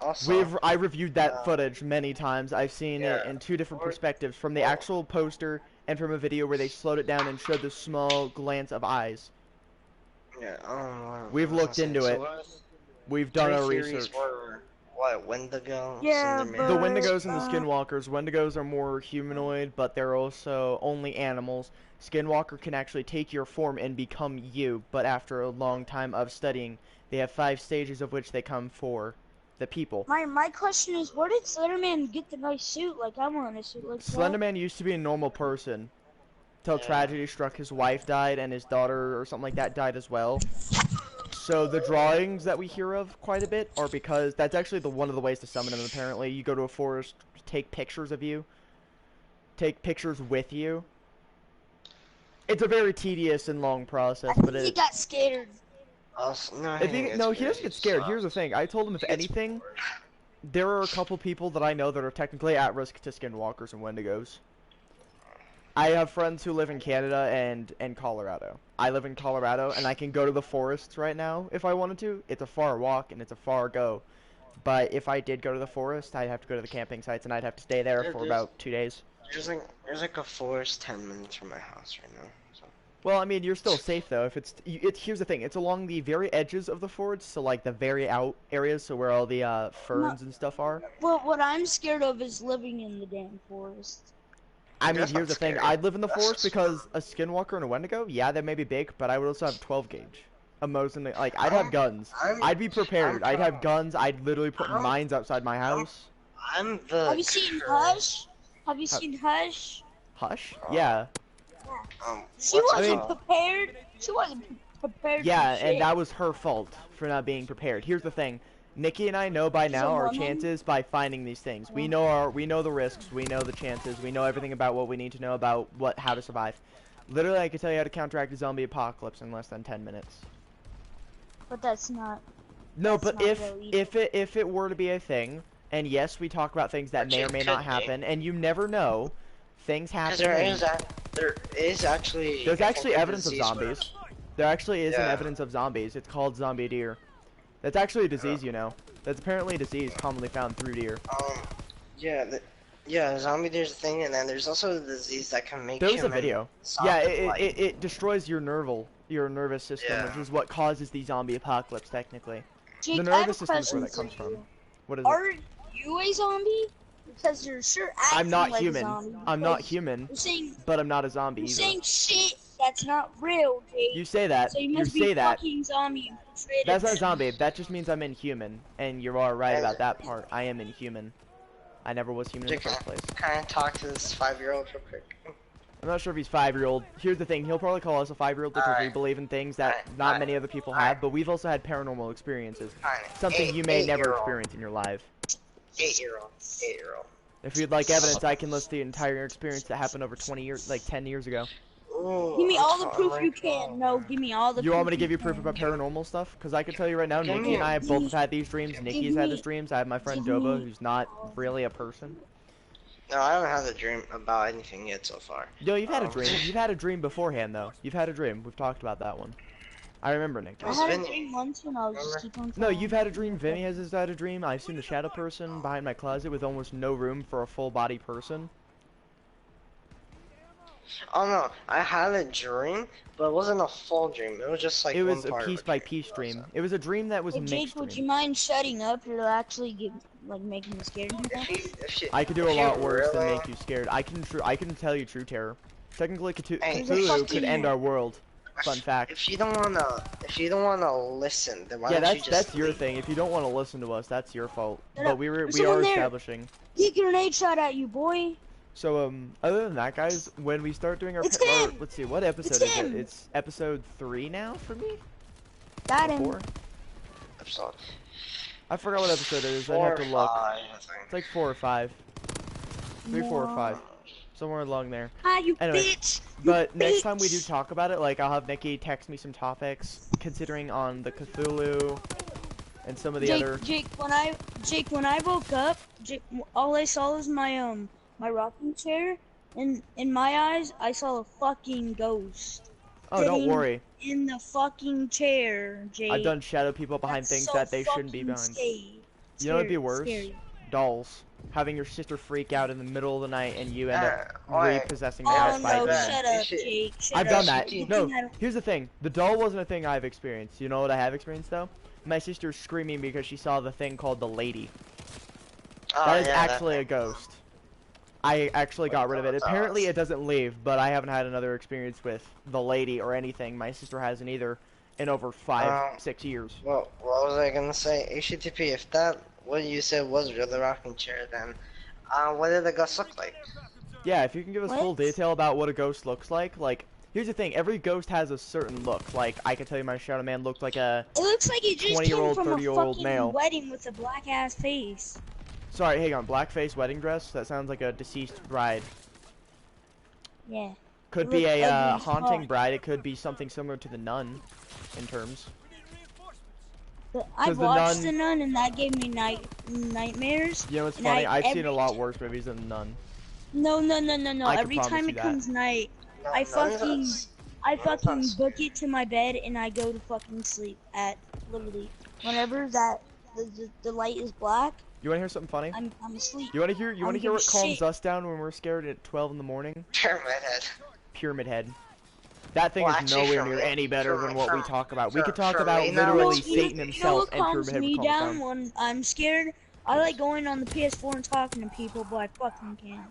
Also, I reviewed that footage many times. I've seen it in two different perspectives, from the actual poster and from a video where they slowed it down and showed the small glance of eyes. yeah, I don't know what We've I was looked saying. into So it. We've done our three theories research. were, what, Wendigo? Yeah, Slenderman? but- The Wendigos and the Uh, Skinwalkers. Wendigos are more humanoid, but they're also only animals. Skinwalker can actually take your form and become you, but after a long time of studying, they have 5 stages of which they come for the people. My question is, where did Slenderman get the nice suit? Like I want a suit like that. Slenderman used to be a normal person, till tragedy struck. His wife died, and his daughter or something like that died as well. So the drawings that we hear of quite a bit are because that's actually one of the ways to summon him. Apparently, you go to a forest, take pictures of you, take pictures with you. It's a very tedious and long process, I but think he got scared. Also, no, if he no, he doesn't get scared. Here's the thing. I told him if anything, there are a couple people that I know that are technically at risk to Skinwalkers and Wendigos. I have friends who live in Canada and Colorado. I live in Colorado, and I can go to the forests right now if I wanted to. It's a far walk, and it's a far go. But if I did go to the forest, I'd have to go to the camping sites, and I'd have to stay there for about 2 days. There's like a forest 10 minutes from my house right now. So. Well, I mean, you're still safe, though. If here's the thing. It's along the very edges of the forest, so, like, the very out areas, so where all the ferns and stuff are. Well, what I'm scared of is living in the damn forest. I mean, That's here's not the thing. scary. I'd live in the That's forest just because a Skinwalker and a Wendigo, yeah, they may be big, but I would also have 12 gauge. Like, I'd have guns. I'd be prepared. I'd have guns. I'd literally put mines outside my house. I'm the. Have you seen Hush? Have you seen Hush? Hush? Yeah. She what's it wasn't called? prepared. She wasn't prepared. Yeah, for and shit. that was her fault for not being prepared. Here's the thing. Nikki and I know by now our woman? chances by finding these things. We know the risks, we know the chances, we know everything about what we need to know about how to survive. Literally, I could tell you how to counteract a zombie apocalypse in less than 10 minutes. But that's not. No, That's but not really- if it were to be a thing, and yes, we talk about things that Which may or it may not could be. happen, and you never know, things happen. Because and there is actually. there's I actually think, a evidence of disease where- zombies. There actually is an Yeah. evidence of zombies. It's called zombie deer. That's actually a disease, you know. That's apparently a disease commonly found through deer. Yeah, zombie there's a thing, and then there's also a disease that can make There was a human video. soft Yeah, and light. it destroys your nervous system, which Yeah. is what causes the zombie apocalypse, technically. Jake, The I have nervous a system is where question that comes for you. from. What is it? Are you a zombie? Because you're sure acting I'm not like human. A zombie. I'm not Because human, You're saying but I'm not a zombie you're either. saying shit that's not real, Jake. You say that. So you You must say be that. fucking zombie. You portrayed That's it. not zombie. That just means I'm inhuman, and you are right And- about that part. I am inhuman. I never was human in the Jake, first place. Can I talk to this 5-year-old real quick? I'm not sure if he's 5-year-old. Here's the thing, he'll probably call us a 5-year-old because we Alright. believe in things that Alright, not alright, many other people alright. have, but we've also had paranormal experiences. Fine. Something you may never 8-year-old. experience in your life. 8-year-old. 8-year-old. If you'd like evidence, I can list the entire experience that happened over 20 years, like 10 years ago. Ooh, Give me I'm all the sorry. proof you can. No, give me all the You proof want me to give you can. proof about paranormal stuff? Because I can tell you right now, Give Nikki me- and I both have had these dreams. Nikki's had these dreams. I have my friend give Doba, me- who's not really a person. No, I haven't had a dream about anything yet so far. No, you've had a Oh. dream. You've had a dream beforehand, though. You've had a dream. We've talked about that one. I remember, Nick. I was had a Vinny. dream once when I was just Remember? keep on No, falling. you've had a dream. Vinny has had a dream. I've seen the shadow person behind my closet with almost no room for a full body person. Oh no, I had a dream, but it wasn't a full dream. It was just like It one was a part of piece a by dream. piece That was dream. It was a dream that was Hey a Jake, mixed would you dream. mind shutting up? You're actually like making me scared now. I could do if a you lot worse than really, make you scared. I can tell you true terror. Technically, Hey, There's a Cthulhu could fucking- end our world. Fun fact. if you don't wanna listen, then why Yeah, don't you just that's your leave? thing. If you don't want to listen to us, that's your fault. Shut But up. we There's are someone there. establishing. He grenade shot at you, boy. So other than that, guys, when we start doing our, It's or, him! let's see, what episode It's is it? him! It's episode 3 now for me. Got Or him. 4? Episode I forgot what episode it is. I'd 4 have or to look. 5, I think. It's like 4 or 5, 3, 4 or 5, somewhere along there. Ah, you Anyway, bitch. But You next time we do bitch. talk about it, like I'll have Nikki text me some topics, considering on the Cthulhu and some of the other. Jake, when I woke up, all I saw was my rocking chair, and in my eyes, I saw a fucking ghost. Oh, don't sitting worry. In the fucking chair, Jake. I've done shadow people behind That's things so that they shouldn't be fucking behind. scary. You know what'd be Scary, worse? scary. Dolls. Having your sister freak out in the middle of the night and you end up Alright. repossessing the Oh house by no, them. shut You up, should- Jake. Shut I've up. done that. Good No, thing I don't- here's the thing. The doll wasn't a thing I've experienced. You know what I have experienced though? My sister's screaming because she saw the thing called the lady. Oh, That is yeah, actually a thing. ghost. I actually got rid of it. Apparently it doesn't leave, but I haven't had another experience with the lady or anything. My sister hasn't either in over 6 years. Well, what was I gonna say? HTTP, if that what you said was real, the rocking chair, then what did the ghost look like? Yeah, if you can give us full What? detail about what a ghost looks like, here's the thing, every ghost has a certain look. Like, I can tell you my shadow man looked like a, It looks like he just came 20-year-old, from a 30-year-old fucking male. wedding with a black ass face. sorry, hang on, blackface wedding dress? That sounds like a deceased bride. Yeah. Could It be looked a, ugly as haunting fuck. bride, it could be something similar to the nun, in terms. I 'Cause the watched Nun- The Nun and that gave me nightmares. You know what's And funny? I- I've seen a every lot ti- worse movies than the nun. No. I can Every promise time you it that. comes night, No, I none of fucking us- I none of us fucking are book it to my bed and I go to fucking sleep at literally whenever that the light is black. You wanna hear something funny? I'm asleep. You wanna hear I don't what give a calms shit. us down when we're scared at 12 in the morning? Pyramid head. Pyramid Head. That thing Well, is actually, nowhere for near me- any better for- than what we for- talk about. We for- could talk for about me now- literally You know- Satan you know himself what and calms Pyramid Head me would calm us down down. when I'm scared? I like going on the PS4 and talking to people, but I fucking can't.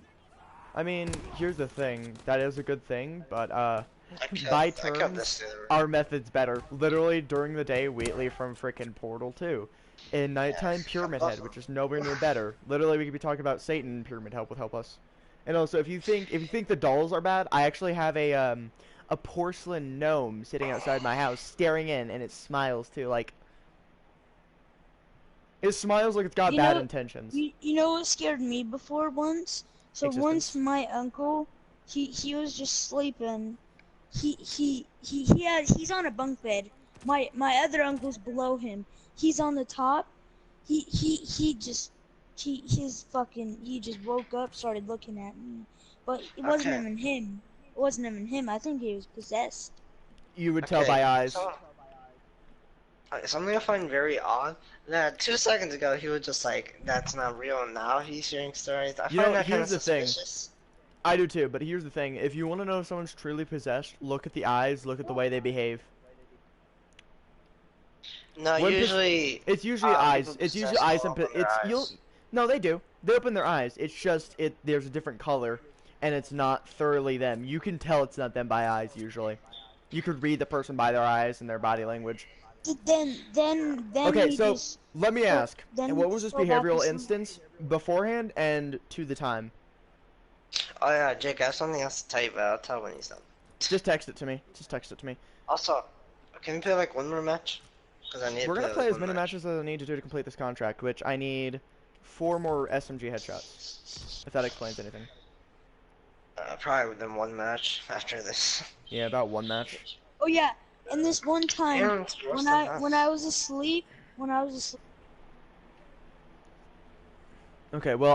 I mean, here's the thing. That is a good thing, but I killed- by I killed turns, this dude. our method's better. Literally during the day, Wheatley from frickin' Portal 2. In nighttime, Yes, Pyramid that's Head, which is nowhere near better. Literally, we could be talking about Satan. Pyramid Head would help us. And also, if you think the dolls are bad, I actually have a porcelain gnome sitting outside my house, staring in, and it smiles too. Like, it smiles like it's got You bad know- intentions. You know what scared me before once? So Existence. once my uncle, he was just sleeping. He's on a bunk bed. My other uncle's below him. He's on the top. He just woke up, started looking at me. But it wasn't Okay. even him. It wasn't even him. I think he was possessed. You would tell Okay, by eyes. so- something I find very odd, that 2 seconds ago he was just like, that's not real, and now he's hearing stories. I You find know, that kind of here's the thing. suspicious. I do too, but here's the thing. If you want to know if someone's truly possessed, look at the eyes, look at the way they behave. No, When usually... It's usually people eyes. It's usually possessed eyes will and open their you'll eyes. no, they do. They open their eyes. It's just there's a different color and it's not thoroughly them. You can tell it's not them by eyes usually. You could read the person by their eyes and their body language. Then Okay, he so just let me ask. then What was this go back to behavioral sleep. instance beforehand and to the time? Oh yeah, Jake, I have something else to tell you, but I'll tell when he's done. Just text it to me. Just text it to me. Also, can we play like one more match? Because I need We're to gonna play, play like, as one many match. matches as I need to do to complete this contract, which I need 4 more SMG headshots. If that explains anything. Probably within one match after this. Yeah, about 1 match. Oh yeah, and this one time Aaron's worse when than I us. was asleep, Uh, Okay, well,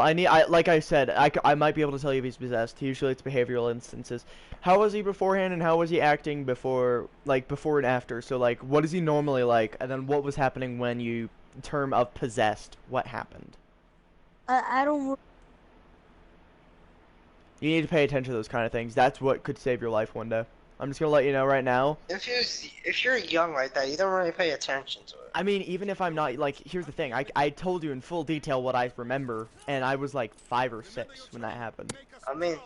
like I said, I might be able to tell you if he's possessed. Usually it's behavioral instances. How was he beforehand and how was he acting before, like, before and after? So, like, what is he normally like? And then what was happening when you term of possessed? What happened? I don't. You need to pay attention to those kind of things. That's what could save your life one day. I'm just gonna let you know right now. If you're young like that, you don't really pay attention to it. I mean, even if I'm not, like, here's the thing. I told you in full detail what I remember, and I was like 5 or 6 when that happened. I mean,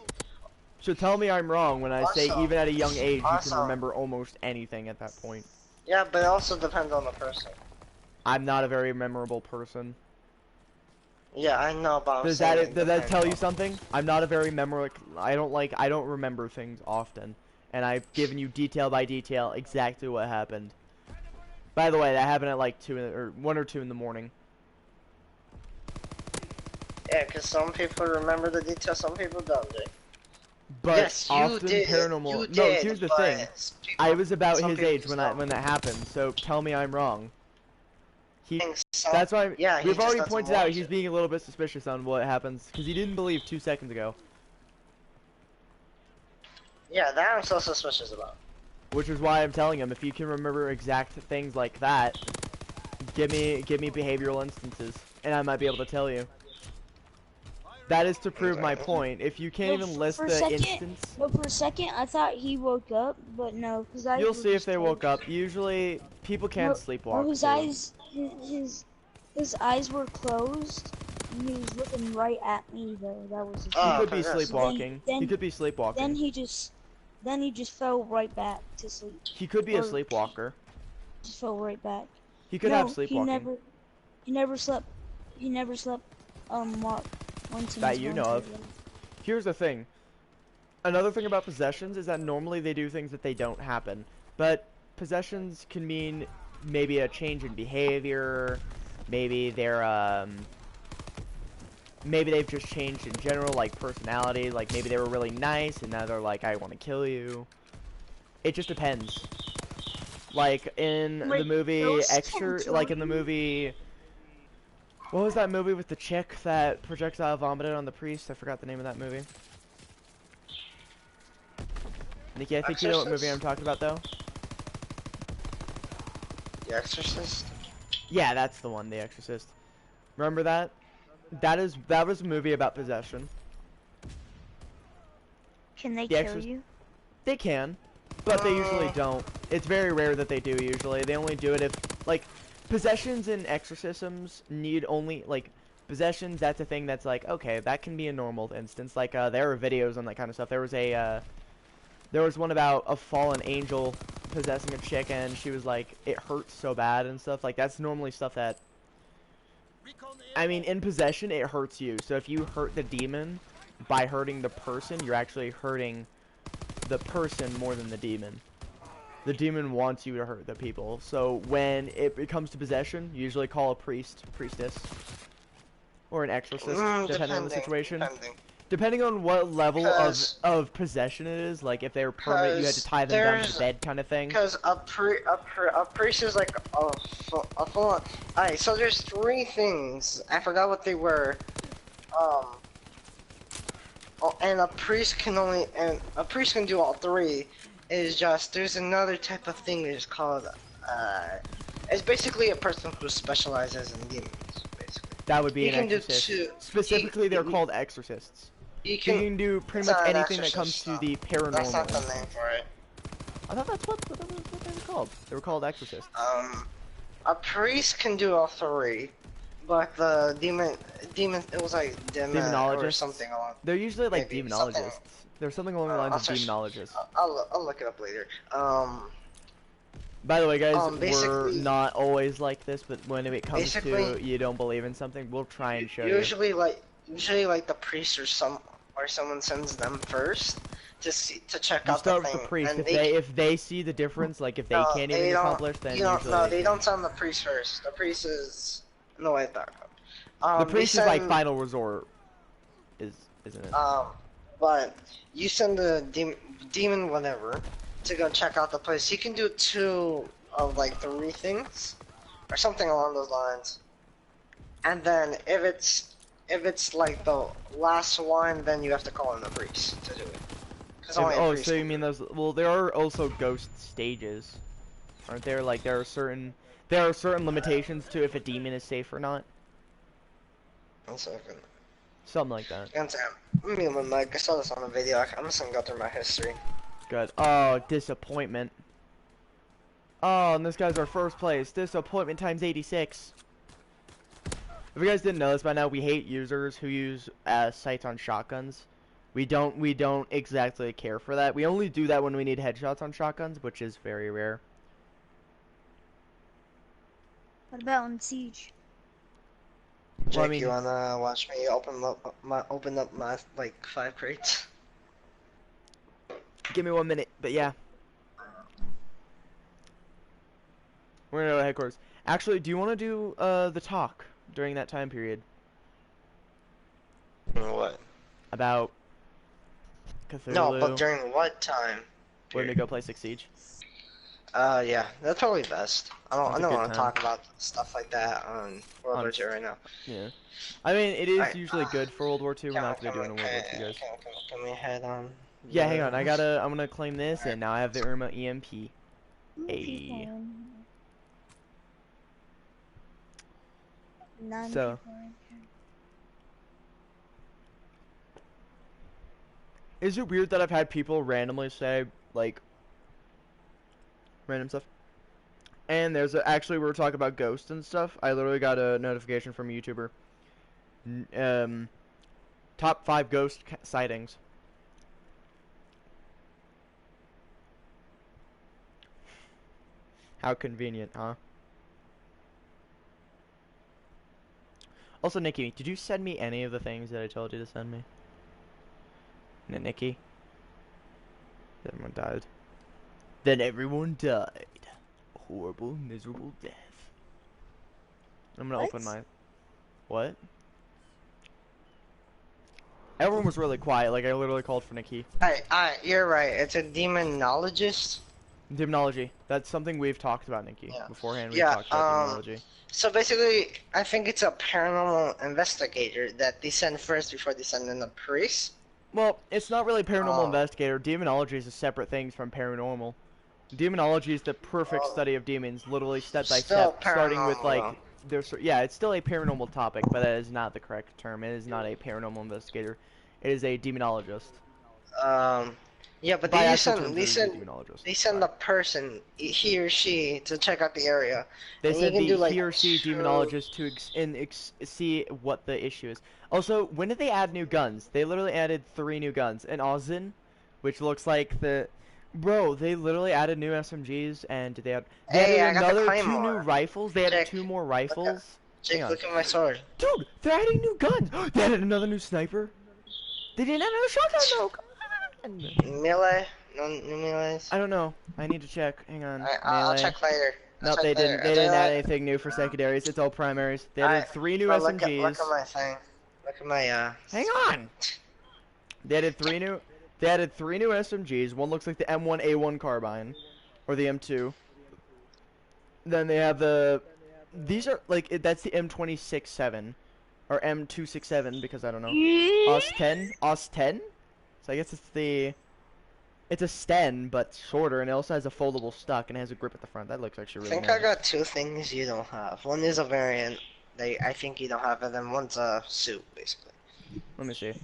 So tell me I'm wrong when I say even at a young age you can also- remember almost anything at that point. yeah, but it also depends on the person. I'm not a very memorable person. Yeah, I know, but I'm Does saying that it does that depends tell you on- something? I'm not a very I don't remember things often, and I've given you detail by detail exactly what happened. By the way, that happened at like 1 or 2 in the morning. Yeah, because some people remember the details, some people don't. Jake. But Yes, you often did. paranormal. You No, did, here's the but thing. people- I was about some his people age just when that happened. So tell me I'm wrong. That's why yeah, he we've just already doesn't pointed out watch he's it. being a little bit suspicious on what happens because he didn't believe 2 seconds ago, Yeah, that I'm so suspicious about. which is why I'm telling him if you can remember exact things like that, give me behavioral instances, and I might be able to tell you. That is to prove my point. If you can't even list for a the second, instance, No, for a second, I thought he woke up, but no, his eyes you'll were see if just they woke closed. up. Usually, people can't No, sleepwalk. his too. eyes, his eyes were closed, and he was looking right at me. Though that was his. He Oh, could be okay, that's- sleepwalking. Then- He could be sleepwalking. Then he just fell right back to sleep. He could be a or- sleepwalker. Just fell right back. He could no, have sleepwalking. He never slept. He never slept. Once in That his you whole know of. entire life. Here's the thing. Another thing about possessions is that normally they do things that they don't happen. But possessions can mean maybe a change in behavior, maybe maybe they've just changed in general, like personality, like maybe they were really nice and now they're like, I want to kill you. It just depends. Like in the Wait, movie ghosts can like kill in the you? movie, what was that movie with the chick that projectile vomited on the priest? I forgot the name of that movie. Nikki, I think you know what movie I'm talking about, though. The Exorcist? Yeah, that's the one, The Exorcist. Remember that? That was a movie about possession. Can they The kill Exorcist- you? They can, but they usually don't. It's very rare that they do, usually. They only do it if, like, possessions and exorcisms need only, like, possessions, that's a thing that's like, okay, that can be a normal instance. Like, there are videos on that kind of stuff. There was one about a fallen angel possessing a chick, and she was like, it hurts so bad and stuff. Like, that's normally stuff that, I mean, in possession, it hurts you. So if you hurt the demon by hurting the person, you're actually hurting the person more than the demon. The demon wants you to hurt the people. So when it comes to possession, you usually call a priestess, or an exorcist, depending on the situation. Depending on what level of possession it is, like if they were permanent, you had to tie them down to the bed kind of thing. Because a priest is like a full. Alright, so there's 3 things. I forgot what they were. And a priest can do all 3. Is just there's another type of thing that's called it's basically a person who specializes in demons. Basically, that would be you an can do exorcist. 2. Specifically, they're called exorcists. You You can do pretty much not an anything that comes exorcist, to though. the paranormal. That's not the name for it. I thought that's what they were called. They were called exorcists. A priest can do all 3, but the demon, it was like Demonologists or something along. They're usually like maybe demonologists. something- There's something along the lines I'll of search- demonologists. I'll look it up later. By the way, guys, we're basically- not always like this, but when it comes to basically- you don't believe in something, we'll try and show you. Usually like the priest or someone sends them first to check You out start the with thing. the priest. And If they see the difference, like if they can't even don't- accomplish, then you don't, usually no, they they can. don't send the priest first. The priest is no way back. The They priest is like send- final resort, isn't it? But you send the demon whatever to go check out the place. He can do 2 of like 3 things or something along those lines. And then if it's if it's like the last one, then you have to call in a priest to do it. Cause only a Oh, priest so you can do mean it. those? Well, there are also ghost stages, aren't there? Like there are certain limitations to if a demon is safe or not. 1 second. Something like that. One second. I'm muting my mic. I saw this on a video. I'm just gonna go through my history. Good. Oh, disappointment. Oh, and this guy's our first place. Disappointment times 86. If you guys didn't know this by now, we hate users who use sights on shotguns. We don't exactly care for that. We only do that when we need headshots on shotguns, which is very rare. What about on Siege? Jake, Well, I mean, you wanna watch me open up my like 5 crates? give me 1 minute, but yeah. We're gonna go to headquarters. Actually, do you want to do the talk during that time period What? about Cthulhu? No, but during what time? When we go play Six Siege? Yeah, that's probably best. I That's a don't good want to time. talk about stuff like that on World War II right now. Yeah. I mean, it is Alright, usually good for World War II. We're not gonna do it in can, World War II, guys. can we head on? Yeah, hang on. I'm gonna claim this, and now I have the Irma EMP. Ayy. So. Is it weird that I've had people randomly say, like, random stuff? And there's actually, we were talking about ghosts and stuff. I literally got a notification from a YouTuber. Top 5 ghost sightings. How convenient, huh? Also, Nikki, did you send me any of the things that I told you to send me? Nikki? Everyone died. Then everyone died. A horrible, miserable death. I'm gonna open my... What? Everyone was really quiet, like I literally called for Nikki. You're right. It's a demonologist. Demonology. That's something we've talked about, Nikki. Yeah. Beforehand, we've talked about demonology. So basically, I think it's a paranormal investigator that they send first before they send in a priest. Well, it's not really paranormal investigator. Demonology is a separate thing from paranormal. Demonology is the perfect study of demons, literally step by step, starting with like yeah, it's still a paranormal topic, but that is not the correct term. It is not a paranormal investigator. It is a demonologist. Yeah, but By they actual send terms, it is a demonologist. they send the person, he or she, to check out the area. They and said you can do, like, he or she demonologist to see what the issue is. Also, when did they add new guns? They literally added 3 new guns. An Ozin, which looks like the... Bro, they literally added new SMGs, and they added another 2 new rifles. They added 2 more rifles. Jake, look at my sword. Dude, they're adding new guns. They added another new sniper. They didn't add another shotgun, though. Come on. Melee? No new melees? I don't know. I need to check. Hang on. I'll check later. No, they didn't. They didn't add anything new for secondaries. It's all primaries. They added 3 new SMGs. Look at my thing. Look at my Hang on. They added 3 new. They added 3 new SMGs. One looks like the M1A1 carbine, or the M2. Then they have the. These are like that's the M267, or M267 because I don't know. OS 10. So I guess it's the. It's a Sten, but shorter, and it also has a foldable stock, and it has a grip at the front. That looks actually really nice. I got 2 things you don't have. One is a variant I think you don't have, and then one's a suit, basically. Let me see.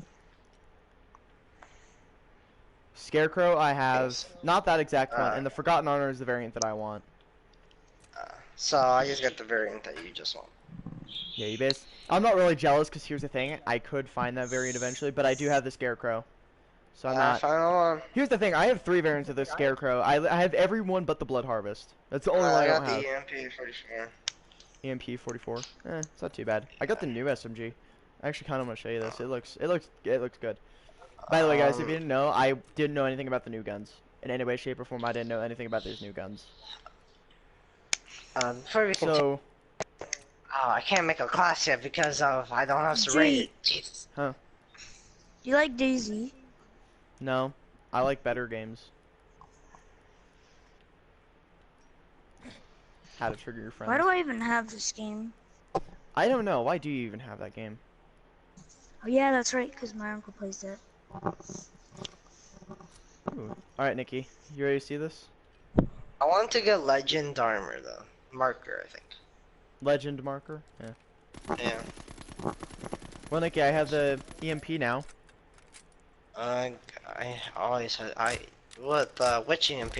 Scarecrow, I have not that exact one, and the Forgotten Honor is the variant that I want. So I just got the variant that you just want. Yeah, you base. I'm not really jealous, because here's the thing. I could find that variant eventually, but I do have the Scarecrow. So I'm not. Final one. Here's the thing. I have 3 variants of the Scarecrow. I have every one but the Blood Harvest. That's the only one I don't have. I got the EMP-44. EMP-44. It's not too bad. I got the new SMG. I actually kind of want to show you this. It looks good. By the way, guys, if you didn't know, I didn't know anything about the new guns. In any way, shape, or form, I didn't know anything about these new guns. Before we continue, I can't make a class yet because I don't have Serene. Jesus. Huh? You like Daisy? No, I like better games. How to trigger your friends. Why do I even have this game? I don't know. Why do you even have that game? Oh yeah, that's right, because my uncle plays that. Alright, Nikki. You ready to see this? I want to get legend armor though. Marker, I think. Legend marker? Yeah. Yeah. Well, Nikki, I have the EMP now. I always had what which EMP?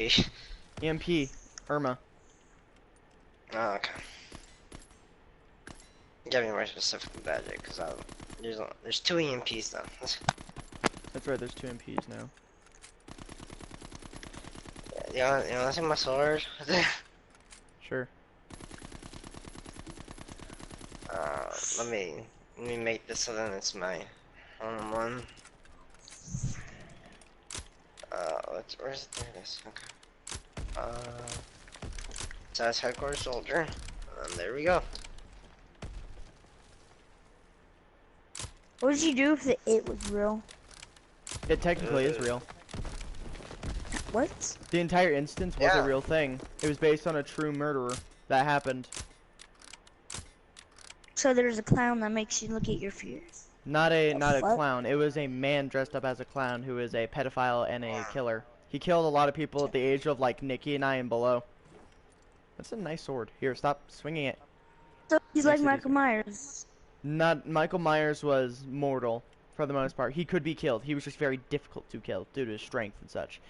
EMP. Irma. Oh, okay. Get me more specific about it, because there's 2 EMPs then. That's right, there's 2 EMPs now. You wanna see my sword? Sure. Let me make this so then it's my own one. Where's it? There it is. Okay. Says headquarters soldier. And there we go. What did you do if it was real? It technically is real. What? The entire instance was a real thing. It was based on a true murderer that happened. So there's a clown that makes you look at your fears. Not a fuck? clown. It was a man dressed up as a clown who is a pedophile and a killer. He killed a lot of people at the age of like Nikki and I and below. That's a nice sword. Here, stop swinging it. So he's like Makes it Michael easier. Myers. Not Michael Myers was mortal for the most part. He could be killed. He was just very difficult to kill due to his strength and such.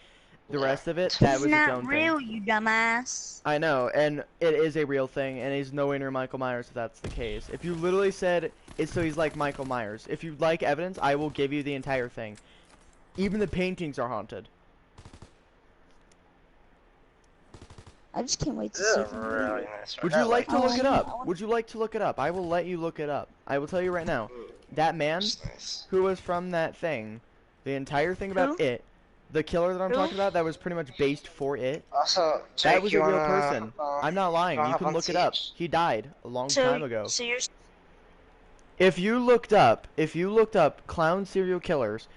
The rest of it, that He's was its not own real, thing. you dumbass. I know, and it is a real thing, and he's nowhere near Michael Myers if that's the case. If you literally said it's so he's like Michael Myers, if you'd like evidence, I will give you the entire thing. Even the paintings are haunted. I just can't wait to see if Really nice sword. Would you like to look it I up? wanna- Would you like to look it up? I will let you look it up. I will tell you right now. That man That's nice. who was from that thing, the entire thing about Who? it, the killer that I'm Who? talking about, that was pretty much based for it. Also, Jake, That was a you real wanna, person. I'm not lying. wanna You hop can on look it up. Siege? He died a long time ago. So you're If you looked up clown serial killers,